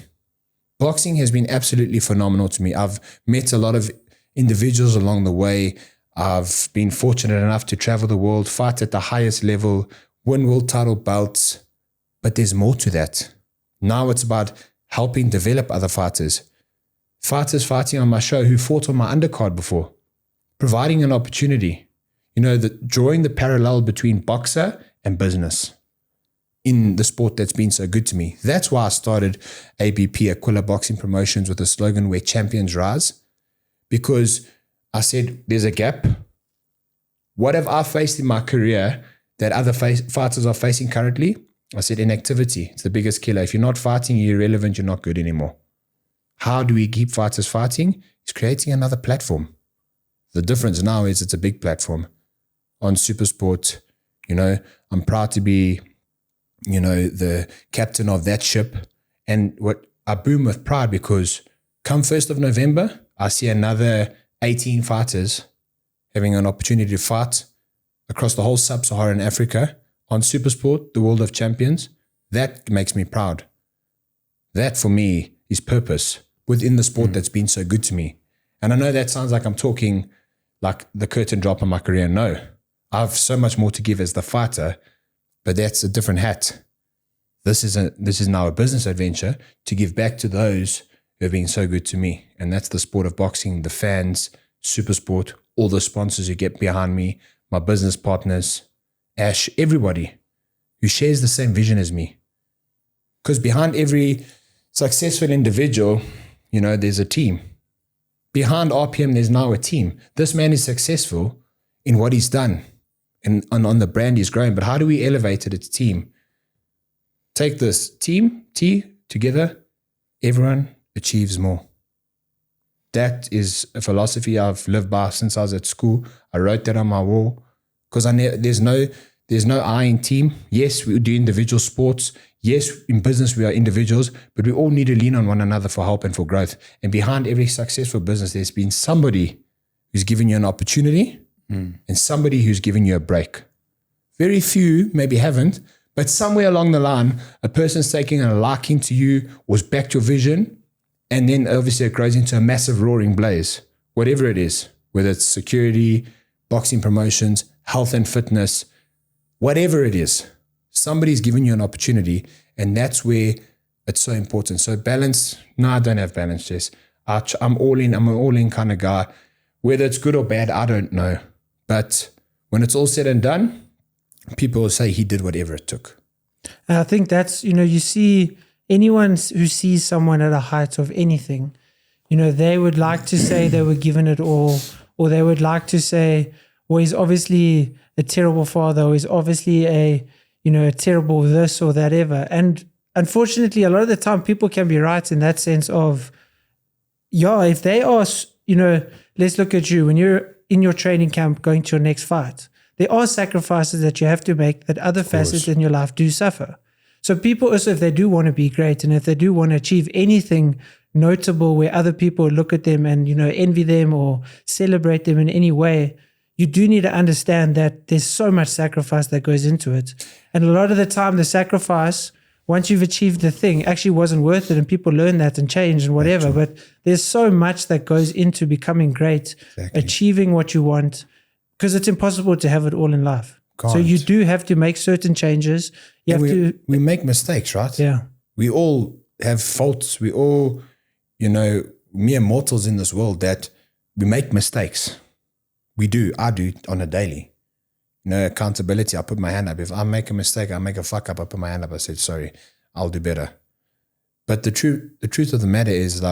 S3: Boxing has been absolutely phenomenal to me. I've met a lot of individuals along the way. I've been fortunate enough to travel the world, fight at the highest level, win world title belts, but there's more to that. Now it's about helping develop other fighters. Fighters fighting on my show who fought on my undercard before, providing an opportunity. You know, drawing the parallel between boxer and business in the sport that's been so good to me. That's why I started ABP, Aquila Boxing Promotions, with a slogan where champions rise, because I said there's a gap. What have I faced in my career that other fighters are facing currently? I said inactivity. It's the biggest killer. If you're not fighting, you're irrelevant, you're not good anymore. How do we keep fighters fighting? It's creating another platform. The difference now is it's a big platform. On Supersport, you know, I'm proud to be, you know, the captain of that ship. And what I boom with pride because come 1st of November, I see another 18 fighters having an opportunity to fight across the whole sub-Saharan Africa on Supersport, the World of Champions. That makes me proud. That for me is purpose within the sport that's been so good to me. And I know that sounds like I'm talking like the curtain drop on my career. No, I have so much more to give as the fighter, but that's a different hat. This is now a business adventure to give back to those who have been so good to me. And that's the sport of boxing, the fans, Supersport, all the sponsors who get behind me, my business partners, Ash, everybody who shares the same vision as me. Because behind every successful individual, you know, there's a team. Behind RPM, there's now a team. This man is successful in what he's done and on the brand he's growing. But how do we elevate it? It's team. take this team, T, together, everyone achieves more. That is a philosophy I've lived by since I was at school. I wrote that on my wall because there's no I in team. Yes, we do individual sports. Yes, in business we are individuals, but we all need to lean on one another for help and for growth. And behind every successful business, there's been somebody who's given you an opportunity and somebody who's given you a break. Very few maybe haven't, but somewhere along the line, a person's taking a liking to you, was backed your vision, and then obviously it grows into a massive roaring blaze, whatever it is, whether it's security, boxing promotions, health and fitness, whatever it is, somebody's given you an opportunity, and that's where it's so important. So balance, no, I don't have balance, Jess. I'm all in. I'm an all-in kind of guy. Whether it's good or bad, I don't know. But when it's all said and done, people will say he did whatever it took.
S2: And I think that's, you see anyone who sees someone at a height of anything, they would like to say they were given it all, or they would like to say, well, he's obviously a terrible father, or he's obviously a terrible this or that ever. And unfortunately, a lot of the time people can be right in that sense of, if they are, let's look at you when you're in your training camp going to your next fight. There are sacrifices that you have to make that other facets in your life do suffer. So people also, if they do want to be great and if they do want to achieve anything notable where other people look at them and, envy them or celebrate them in any way, you do need to understand that there's so much sacrifice that goes into it. And a lot of the time, the sacrifice, once you've achieved the thing, actually wasn't worth it, and people learn that and change and whatever. But there's so much that goes into becoming great, achieving what you want, because it's impossible to have it all in life. So you do have to make certain changes.
S3: We make mistakes, right?
S2: Yeah.
S3: We all have faults. We all, mere mortals in this world that we make mistakes. We do. I do on a daily. Accountability. I put my hand up. If I make a mistake, I make a fuck up, I put my hand up. I said, sorry, I'll do better. But the truth of the matter is,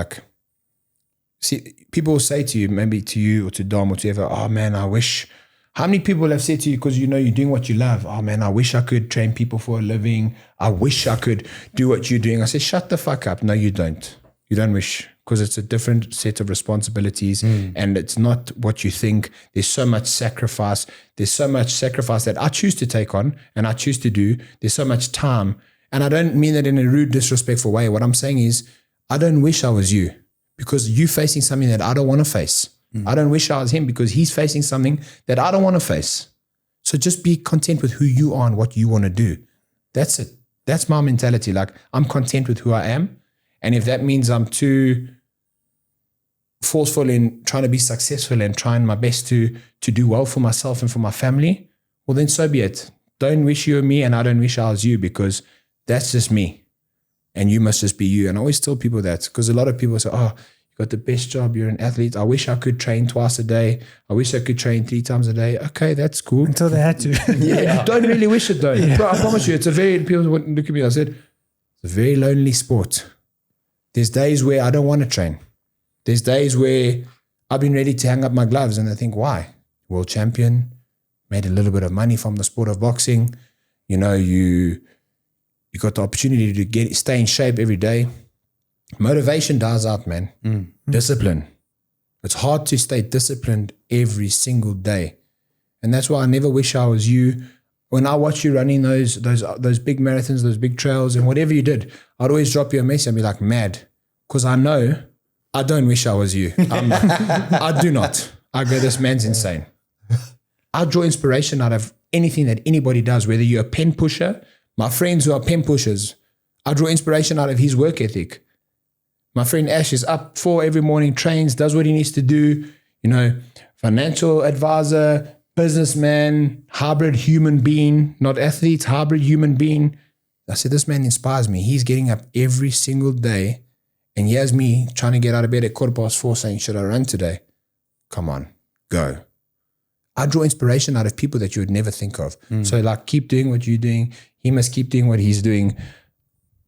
S3: see, people will say to you, maybe to you or to Dom or to whoever, oh man, I wish. How many people have said to you, because you're doing what you love, oh man, I wish I could train people for a living. I wish I could do what you're doing. I said, shut the fuck up. No, you don't. You don't wish, because it's a different set of responsibilities and it's not what you think. There's so much sacrifice. There's so much sacrifice that I choose to take on and I choose to do. There's so much time. And I don't mean that in a rude, disrespectful way. What I'm saying is, I don't wish I was you, because you're facing something that I don't want to face. I don't wish I was him, because he's facing something that I don't want to face. So just be content with who you are and what you want to do. That's it. That's my mentality. I'm content with who I am. And if that means I'm too forceful in trying to be successful and trying my best to do well for myself and for my family, well, then so be it. Don't wish you were me and I don't wish I was you, because that's just me. And you must just be you. And I always tell people that, because a lot of people say, oh, you got the best job, you're an athlete. I wish I could train twice a day. I wish I could train 3 times a day. Okay, that's cool.
S2: Until they had to.
S3: You don't really wish it though. Yeah. Bro, I promise you, people would look at me, I said, it's a very lonely sport. There's days where I don't want to train. There's days where I've been ready to hang up my gloves and I think, why? World champion, made a little bit of money from the sport of boxing. You got the opportunity to stay in shape every day. Motivation dies out, man. Discipline. It's hard to stay disciplined every single day. And that's why I never wish I was you. When I watch you running those big marathons, those big trails, and whatever you did, I'd always drop you a message and be like, mad. Because I know I don't wish I was you. I do not. I go, this man's insane. I draw inspiration out of anything that anybody does, whether you're a pen pusher. My friends who are pen pushers, I draw inspiration out of his work ethic. My friend Ash is up 4 every morning, trains, does what he needs to do, financial advisor, businessman, hybrid human being, not athlete, hybrid human being. I said, this man inspires me. He's getting up every single day, and here's me trying to get out of bed at 4:15 saying, should I run today? Come on, go. I draw inspiration out of people that you would never think of. So keep doing what you're doing. He must keep doing what he's doing.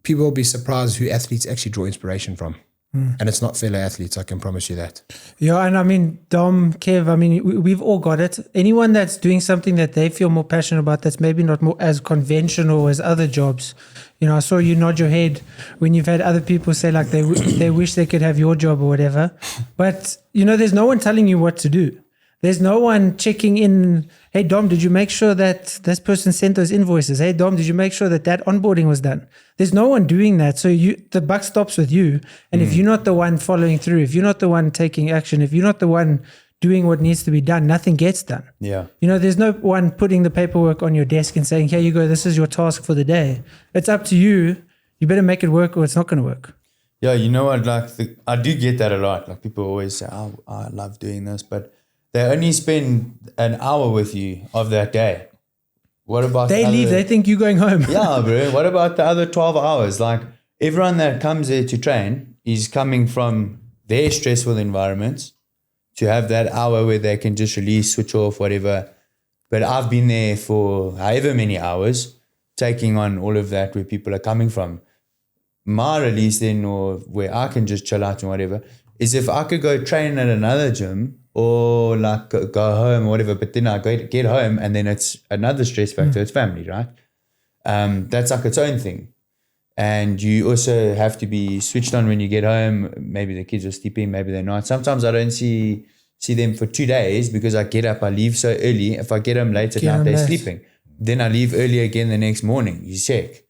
S3: People will be surprised who athletes actually draw inspiration from. And it's not fellow athletes, I can promise you that.
S2: Yeah, and I mean, Dom, Kev, I mean, we've all got it. Anyone that's doing something that they feel more passionate about, that's maybe not more as conventional as other jobs. You know, I saw you nod your head when you've had other people say like they wish they could have your job or whatever. But, you know, there's no one telling you what to do. There's no one checking in. Hey, Dom, did you make sure that this person sent those invoices? Hey, Dom, did you make sure that onboarding was done? There's no one doing that. So the buck stops with you. And if you're not the one following through, if you're not the one taking action, if you're not the one doing what needs to be done, nothing gets done.
S1: Yeah.
S2: You know, there's no one putting the paperwork on your desk and saying, here you go, this is your task for the day. It's up to you. You better make it work or it's not going to work.
S1: Yeah, you know what? Like I do get that a lot. Like people always say, "Oh, I love doing this," but they only spend an hour with you of that day. What about
S2: they leave? They think you're going home.
S1: Yeah, bro. What about the other 12 hours? Like everyone that comes there to train is coming from their stressful environments to have that hour where they can just release, switch off, whatever. But I've been there for however many hours, taking on all of that where people are coming from. My release then, or where I can just chill out and whatever, is if I could go train at another gym or like go home or whatever, but then I get home and then it's another stress factor. It's family, right? That's like its own thing. And you also have to be switched on when you get home. Maybe the kids are sleeping, maybe they're not. Sometimes I don't see them for 2 days because I get up, I leave so early. If I get them late at night, they're sleeping. Then I leave early again the next morning. You check.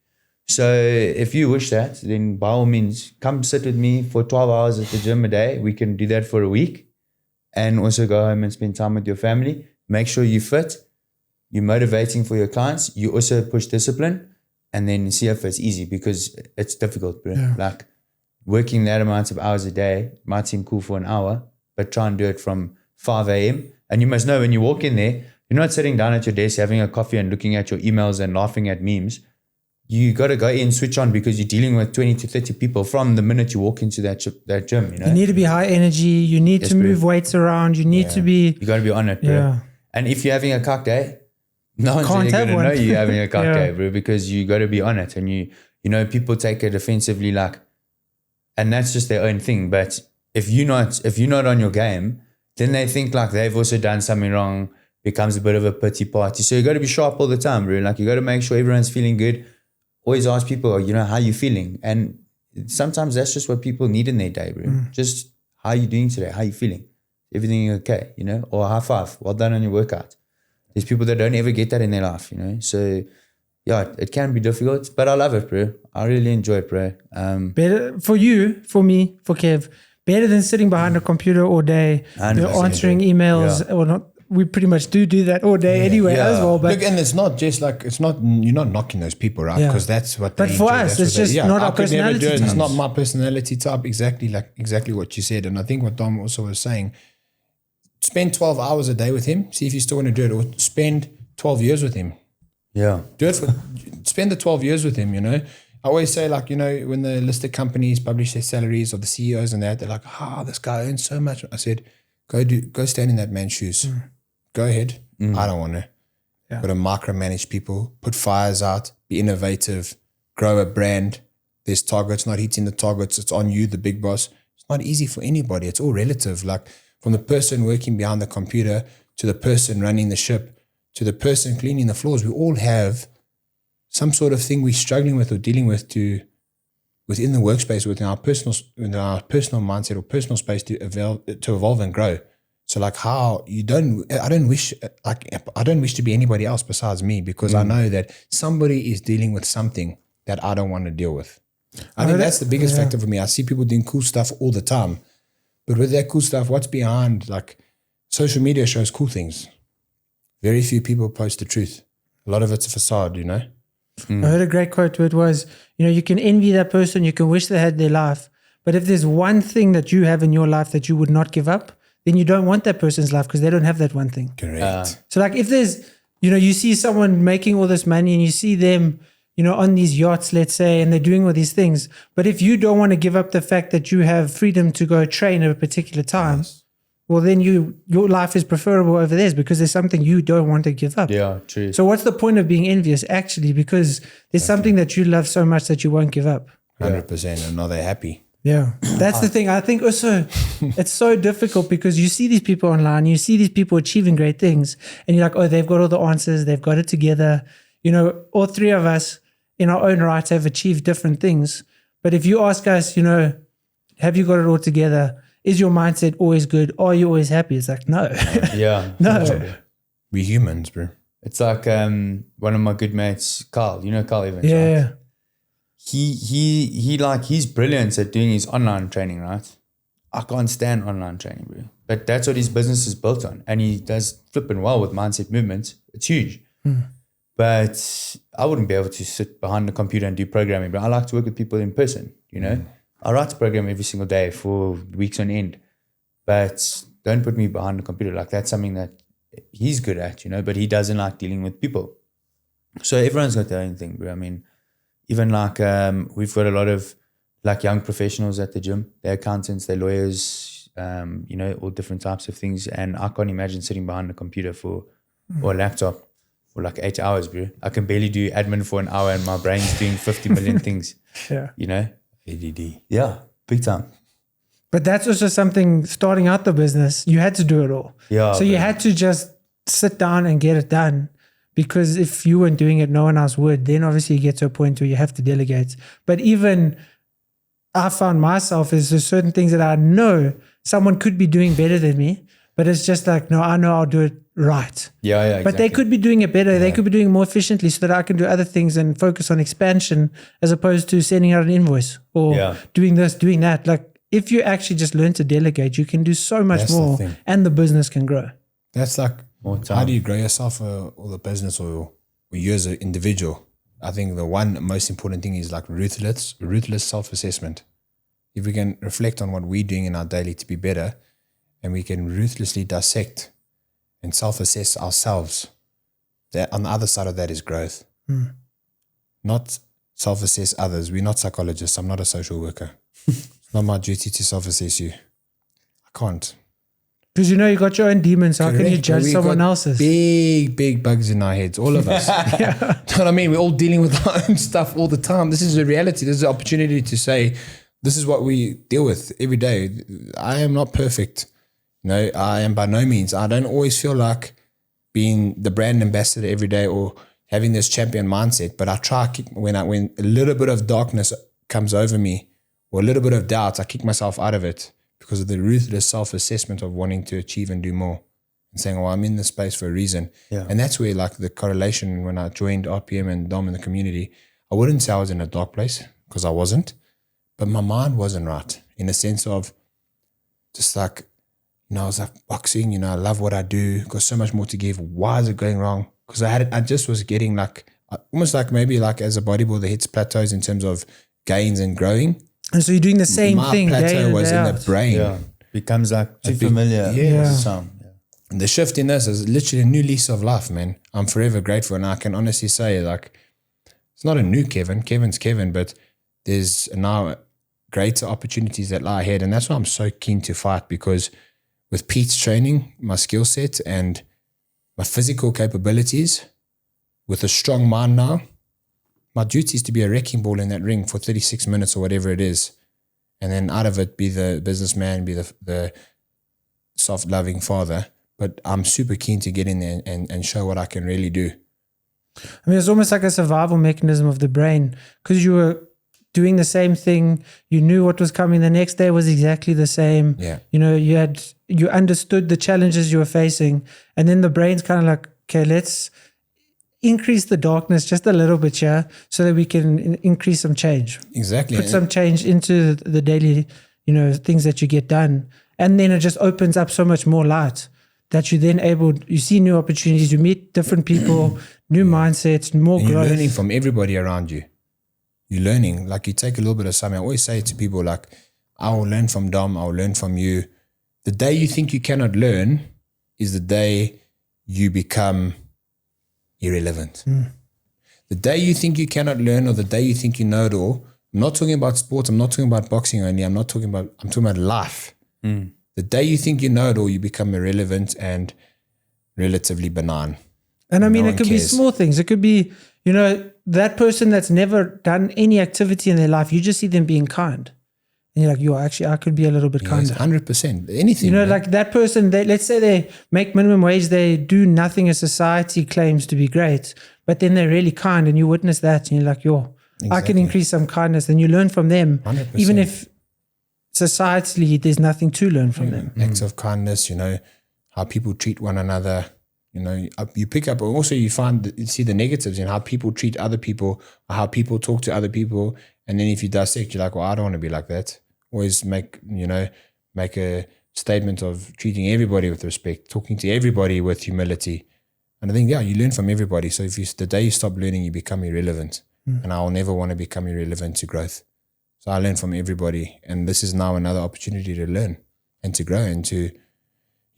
S1: So if you wish that, then by all means, come sit with me for 12 hours at the gym a day. We can do that for a week and also go home and spend time with your family. Make sure you're fit. You're motivating for your clients. You also push discipline and then see if it's easy because it's difficult, bro. Yeah. Like working that amount of hours a day might seem cool for an hour, but try and do it from 5 a.m. And you must know when you walk in there, you're not sitting down at your desk having a coffee and looking at your emails and laughing at memes. You got to go in, switch on because you're dealing with 20 to 30 people from the minute you walk into that gym. You know,
S2: you need to be high energy. You need to move weights around. You need to be.
S1: You got to be on it, bro. Yeah. And if you're having a cock day, no one's really going to know you're having a cock day, bro, because you got to be on it. And you know, people take it offensively, like, and that's just their own thing. But if you're not on your game, then they think like they've also done something wrong. Becomes a bit of a pity party. So you got to be sharp all the time, bro. Like you got to make sure everyone's feeling good. Always ask people, you know, how you feeling? And sometimes that's just what people need in their day, bro. Just how you doing today? How you feeling? Everything okay, you know? Or high five. Well done on your workout. There's people that don't ever get that in their life, you know? So, yeah, it can be difficult, but I love it, bro. I really enjoy it, bro.
S2: Better for you, for me, for Kev, better than sitting behind a computer all day, answering emails or not. We pretty much do that all day anyway as well. But
S3: look, and it's not just like, you're not knocking those people, right? Because that's what they
S2: But for us, it's just not our personality type.
S3: It's not my personality type, exactly what you said. And I think what Dom also was saying, spend 12 hours a day with him, see if you still want to do it, or spend 12 years with him.
S1: Yeah.
S3: Spend the 12 years with him, you know. I always say, like, you know, when the listed companies publish their salaries of the CEOs and that, they're like, this guy earns so much. I said, go stand in that man's shoes. Go ahead. I don't want to. Got to micromanage people, put fires out, be innovative, grow a brand. There's targets, not hitting the targets. It's on you, the big boss. It's not easy for anybody. It's all relative. Like from the person working behind the computer to the person running the ship to the person cleaning the floors, we all have some sort of thing we're struggling with or dealing with within the workspace, within our personal mindset or personal space to evolve and grow. So like I don't wish to be anybody else besides me, because I know that somebody is dealing with something that I don't want to deal with. I think that's the biggest factor for me. I see people doing cool stuff all the time, but with that cool stuff, what's behind? Like social media shows cool things. Very few people post the truth. A lot of it's a facade, you know?
S2: I heard a great quote where it was, you know, you can envy that person, you can wish they had their life, but if there's one thing that you have in your life that you would not give up, then you don't want that person's life because they don't have that one thing.
S3: Correct.
S2: So like if there's, you know, you see someone making all this money and you see them, you know, on these yachts, let's say, and they're doing all these things. But if you don't want to give up the fact that you have freedom to go train at a particular time, well, then your life is preferable over theirs because there's something you don't want to give up.
S1: Yeah, true.
S2: So what's the point of being envious actually? Because there's something that you love so much that you won't give up.
S3: 100%. And are they happy?
S2: Yeah, that's the thing. I think also it's so difficult because you see these people online, you see these people achieving great things, and you're like, oh, they've got all the answers, they've got it together. You know, all three of us in our own right have achieved different things. But if you ask us, you know, have you got it all together? Is your mindset always good? Are you always happy? It's like, no.
S1: Yeah.
S2: No.
S3: We humans, bro.
S1: It's like one of my good mates, Carl. You know Carl Evans,
S2: Yeah.
S1: right? He's brilliant at doing his online training, right? I can't stand online training, bro. But that's what his business is built on. And he does flipping well with mindset movements. It's huge. But I wouldn't be able to sit behind the computer and do programming. But I like to work with people in person, you know. I write a program every single day for weeks on end. But don't put me behind the computer. Like, that's something that he's good at, you know, but he doesn't like dealing with people. So everyone's got their own thing, bro. I mean, even like we've got a lot of like young professionals at the gym. They're accountants, they're lawyers, you know, all different types of things. And I can't imagine sitting behind a computer or a laptop for like 8 hours, bro. I can barely do admin for an hour and my brain's doing 50 million things.
S2: Yeah.
S1: You know?
S3: ADD.
S1: Yeah, big time.
S2: But that's also something, starting out the business, you had to do it all.
S1: Yeah.
S2: So you had to just sit down and get it done, because if you weren't doing it, no one else would. Then obviously you get to a point where you have to delegate. But even I found myself is there's certain things that I know someone could be doing better than me, but it's just like, no, I know I'll do it right.
S1: Yeah, exactly.
S2: But they could be doing it better. They could be doing it more efficiently so that I can do other things and focus on expansion as opposed to sending out an invoice or doing this, doing that. Like, if you actually just learn to delegate, you can do so much more and the business can grow.
S3: That's like, how do you grow yourself or the business or you as an individual? I think the one most important thing is like ruthless self-assessment. If we can reflect on what we're doing in our daily to be better, and we can ruthlessly dissect and self-assess ourselves, that on the other side of that is growth. Not self-assess others. We're not psychologists. I'm not a social worker. It's not my duty to self-assess you. I can't.
S2: Because you know you got your own demons. How can you judge someone else's?
S3: Big bugs in our heads, all of us. You know what I mean? We're all dealing with our own stuff all the time. This is a reality. This is an opportunity to say, this is what we deal with every day. I am not perfect. No, I am by no means. I don't always feel like being the brand ambassador every day or having this champion mindset, but I try when a little bit of darkness comes over me or a little bit of doubt, I kick myself out of it because of the ruthless self-assessment of wanting to achieve and do more and saying, I'm in this space for a reason. Yeah. And that's where like the correlation when I joined RPM and Dom in the community, I wouldn't say I was in a dark place because I wasn't, but my mind wasn't right in the sense of just like, I was like boxing, I love what I do, got so much more to give. Why is it going wrong? Because I just was getting like, almost like maybe like as a bodybuilder hits plateaus in terms of gains and growing.
S2: And so you're doing the same thing.
S3: My plateau was in the brain.
S1: Yeah. Becomes like too familiar.
S3: And the shift in this is literally a new lease of life, man. I'm forever grateful. And I can honestly say like, it's not a new Kevin. Kevin's Kevin, but there's now greater opportunities that lie ahead. And that's why I'm so keen to fight, because with Pete's training, my skill set and my physical capabilities, with a strong mind now, my duty is to be a wrecking ball in that ring for 36 minutes or whatever it is. And then out of it, be the businessman, be the soft, loving father. But I'm super keen to get in there and show what I can really do.
S2: I mean, it's almost like a survival mechanism of the brain, because you were doing the same thing. You knew what was coming. The next day was exactly the same.
S3: Yeah.
S2: You understood the challenges you were facing. And then the brain's kind of like, okay, let's increase the darkness just a little bit here so that we can increase some change.
S3: Exactly.
S2: Put some change into the daily, things that you get done. And then it just opens up so much more light that you're then you see new opportunities, you meet different people, new mindsets, more
S3: and
S2: growth.
S3: You're learning from everybody around you. You're learning, like you take a little bit of something. I always say to people like, I will learn from Dom, I will learn from you. The day you think you cannot learn is the day you become irrelevant. The day you think you cannot learn, or the day you think you know it all, I'm not talking about sports, I'm not talking about boxing only, I'm talking about life. The day you think you know it all, you become irrelevant and relatively benign.
S2: And I mean, it could be small things. It could be, that person that's never done any activity in their life, you just see them being kind. And you're like, yo, actually, I could be a little bit kinder.
S3: 100%. Anything.
S2: You know,
S3: man.
S2: like that person, let's say they make minimum wage, they do nothing as society claims to be great, but then they're really kind and you witness that and you're like, yo, I can increase some kindness. Then you learn from them,
S3: 100%.
S2: even if societally there's nothing to learn from them.
S3: Acts of kindness, you know, how people treat one another. You know, you pick up, also you see the negatives in how people treat other people, or how people talk to other people. And then if you dissect, you're like, well, I don't want to be like that. Always make a statement of treating everybody with respect, talking to everybody with humility. And I think, you learn from everybody. So if the day you stop learning, you become irrelevant. And I'll never want to become irrelevant to growth. So I learn from everybody. And this is now another opportunity to learn and to grow and to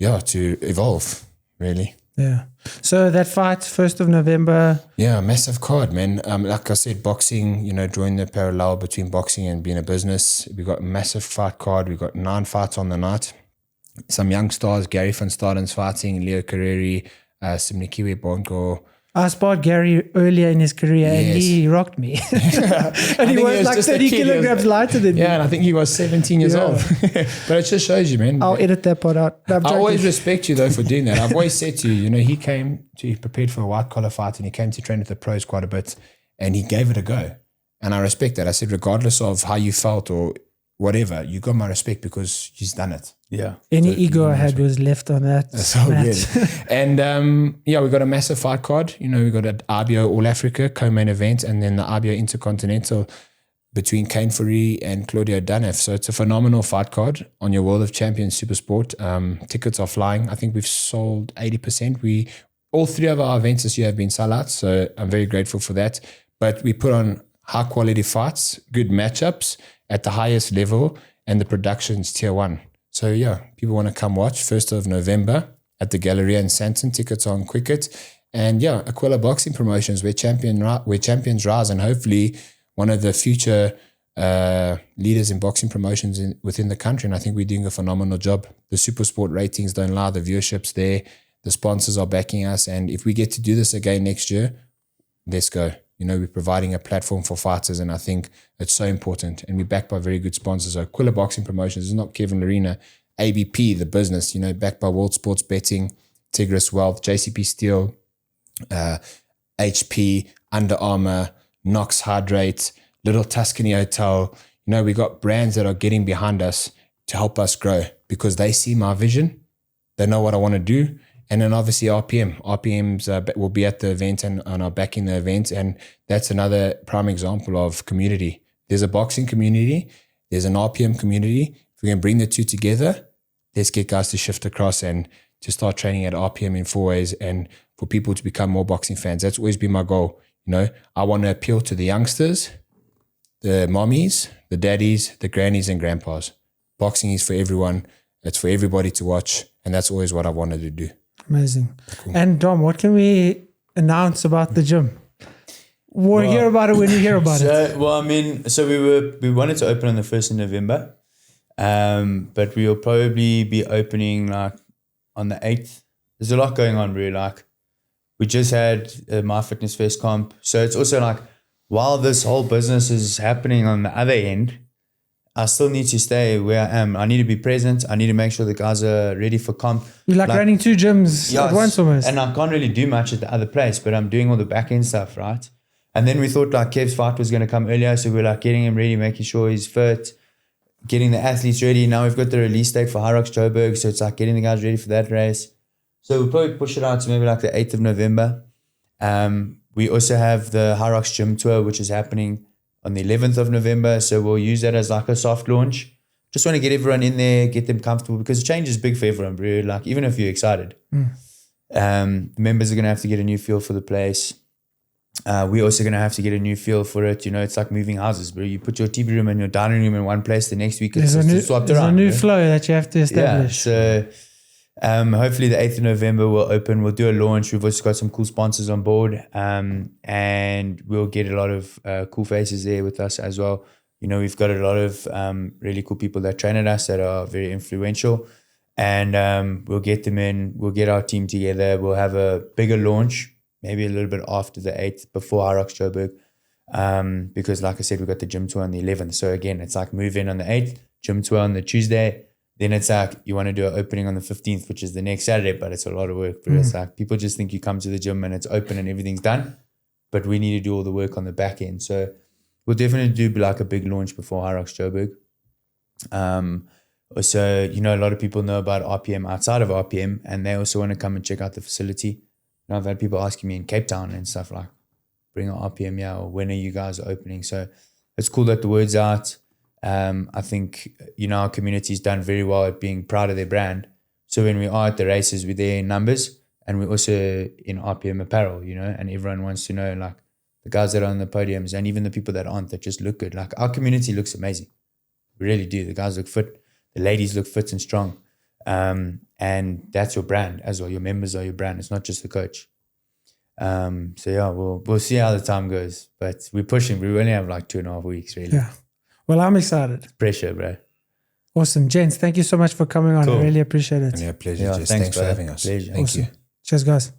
S3: evolve, really.
S2: Yeah. So that fight, 1st of November.
S3: Yeah, massive card, man. Like I said, boxing, you know, drawing the parallel between boxing and being a business. We got a massive fight card. We got 9 fights on the night. Some young stars, Gary van Staden's fighting, Leo Carreri, Simnikiwe Bonko.
S2: I sparred Gary earlier in his career and he rocked me. And he was like 30 kilograms lighter than me.
S3: Yeah, and I think he was 17 years old. But it just shows you, man.
S2: I'll edit that part out.
S3: I always respect you, though, for doing that. I've always said to you, you know, he prepared for a white-collar fight and he came to train with the pros quite a bit and he gave it a go. And I respect that. I said, regardless of how you felt or whatever, you got my respect because he's done it.
S1: Yeah.
S2: Any ego I had was left on that.
S3: That's so good. And we got a massive fight card. You know, we got an RBO All Africa co-main event and then the RBO Intercontinental between Kane Fourie and Claudio Danef. So it's a phenomenal fight card on your World of Champions Super Sport. Tickets are flying. I think we've sold 80%. All 3 of our events this year have been sellouts. So I'm very grateful for that. But we put on high quality fights, good matchups at the highest level, and the production's tier 1. So people want to come watch 1st of November at the Galleria in Sandton. Tickets on Quicket. And Aquila Boxing Promotions where champions rise, and hopefully one of the future leaders in boxing promotions within the country. And I think we're doing a phenomenal job. The Super Sport ratings don't lie. The viewership's there. The sponsors are backing us. And if we get to do this again next year, let's go. You know, we're providing a platform for fighters, and I think it's so important. And we're backed by very good sponsors. So Aquila Boxing Promotions is not Kevin Lorena, ABP, the business, you know, backed by World Sports Betting, Tigris Wealth, JCP Steel, HP, Under Armour, Knox Hydrate, Little Tuscany Hotel. You know, we got brands that are getting behind us to help us grow because they see my vision. They know what I want to do. And then obviously RPMs will be at the event and are backing the event. And that's another prime example of community. There's a boxing community. There's an RPM community. If we can bring the two together, let's get guys to shift across and to start training at RPM in 4 ways and for people to become more boxing fans. That's always been my goal. You know, I want to appeal to the youngsters, the mommies, the daddies, the grannies and grandpas. Boxing is for everyone. It's for everybody to watch. And that's always what I wanted to do.
S2: Amazing. Cool. And Dom, what can we announce about the gym? We'll hear about it when you hear about it.
S1: Well, I mean, so we wanted to open on the 1st of November, but we will probably be opening like on the 8th. There's a lot going on, really. Like we just had My Fitness Fest comp. So it's also like while this whole business is happening on the other end, I still need to stay where I am. I need to be present. I need to make sure the guys are ready for comp.
S2: You're like running 2 gyms at once almost.
S1: And I can't really do much at the other place, but I'm doing all the back end stuff, right? And then we thought like Kev's fight was going to come earlier. So we're like getting him ready, making sure he's fit, getting the athletes ready. Now we've got the release date for High Rocks Joburg. So it's like getting the guys ready for that race. So we'll probably push it out to maybe like the 8th of November. We also have the High Rocks Gym Tour, which is happening on the 11th of November. So we'll use that as like a soft launch. Just want to get everyone in there, get them comfortable because change is big for everyone, bro. Like even if you're excited. Members are going to have to get a new feel for the place. We're also going to have to get a new feel for it. You know, it's like moving houses, bro. You put your TV room and your dining room in one place. The next week it's swapped around.
S2: There's a new flow that you have to establish.
S1: Yeah, so hopefully the 8th of November we'll open. We'll do a launch. We've also got some cool sponsors on board, and we'll get a lot of cool faces there with us as well. You know, we've got a lot of really cool people that train at us that are very influential, and we'll get them in. We'll get our team together. We'll have a bigger launch, maybe a little bit after the 8th, before High Rocks Joburg. Because like I said, we got the gym tour on the 11th. So again, it's like move in on the 8th, gym tour on the Tuesday. Then it's like you want to do an opening on the 15th, which is the next Saturday, but it's a lot of work. But it's like people just think you come to the gym and it's open and everything's done. But we need to do all the work on the back end. So we'll definitely do like a big launch before High Rocks Joburg. Also, you know, a lot of people know about RPM outside of RPM, and they also want to come and check out the facility. You know, I've had people asking me in Cape Town and stuff like, bring an RPM, yeah, or when are you guys opening? So it's cool that the word's out. I think, you know, our community's done very well at being proud of their brand. So when we are at the races, we're there in numbers, and we're also in RPM apparel, you know, and everyone wants to know, like, the guys that are on the podiums and even the people that aren't, that just look good. Like, our community looks amazing. We really do. The guys look fit. The ladies look fit and strong. And that's your brand as well. Your members are your brand. It's not just the coach. So yeah, we'll see how the time goes. But we're pushing. We only have like 2.5 weeks, really.
S2: Yeah. Well, I'm excited.
S1: Pressure, bro.
S2: Awesome. Gents, thank you so much for coming on.
S1: Cool.
S2: I really appreciate it.
S3: And yeah, pleasure.
S1: Yeah,
S3: Jess.
S1: thanks,
S3: Thanks for
S1: brother.
S3: having us.
S1: Pleasure.
S3: Thank
S2: Awesome.
S3: you.
S2: Cheers, guys.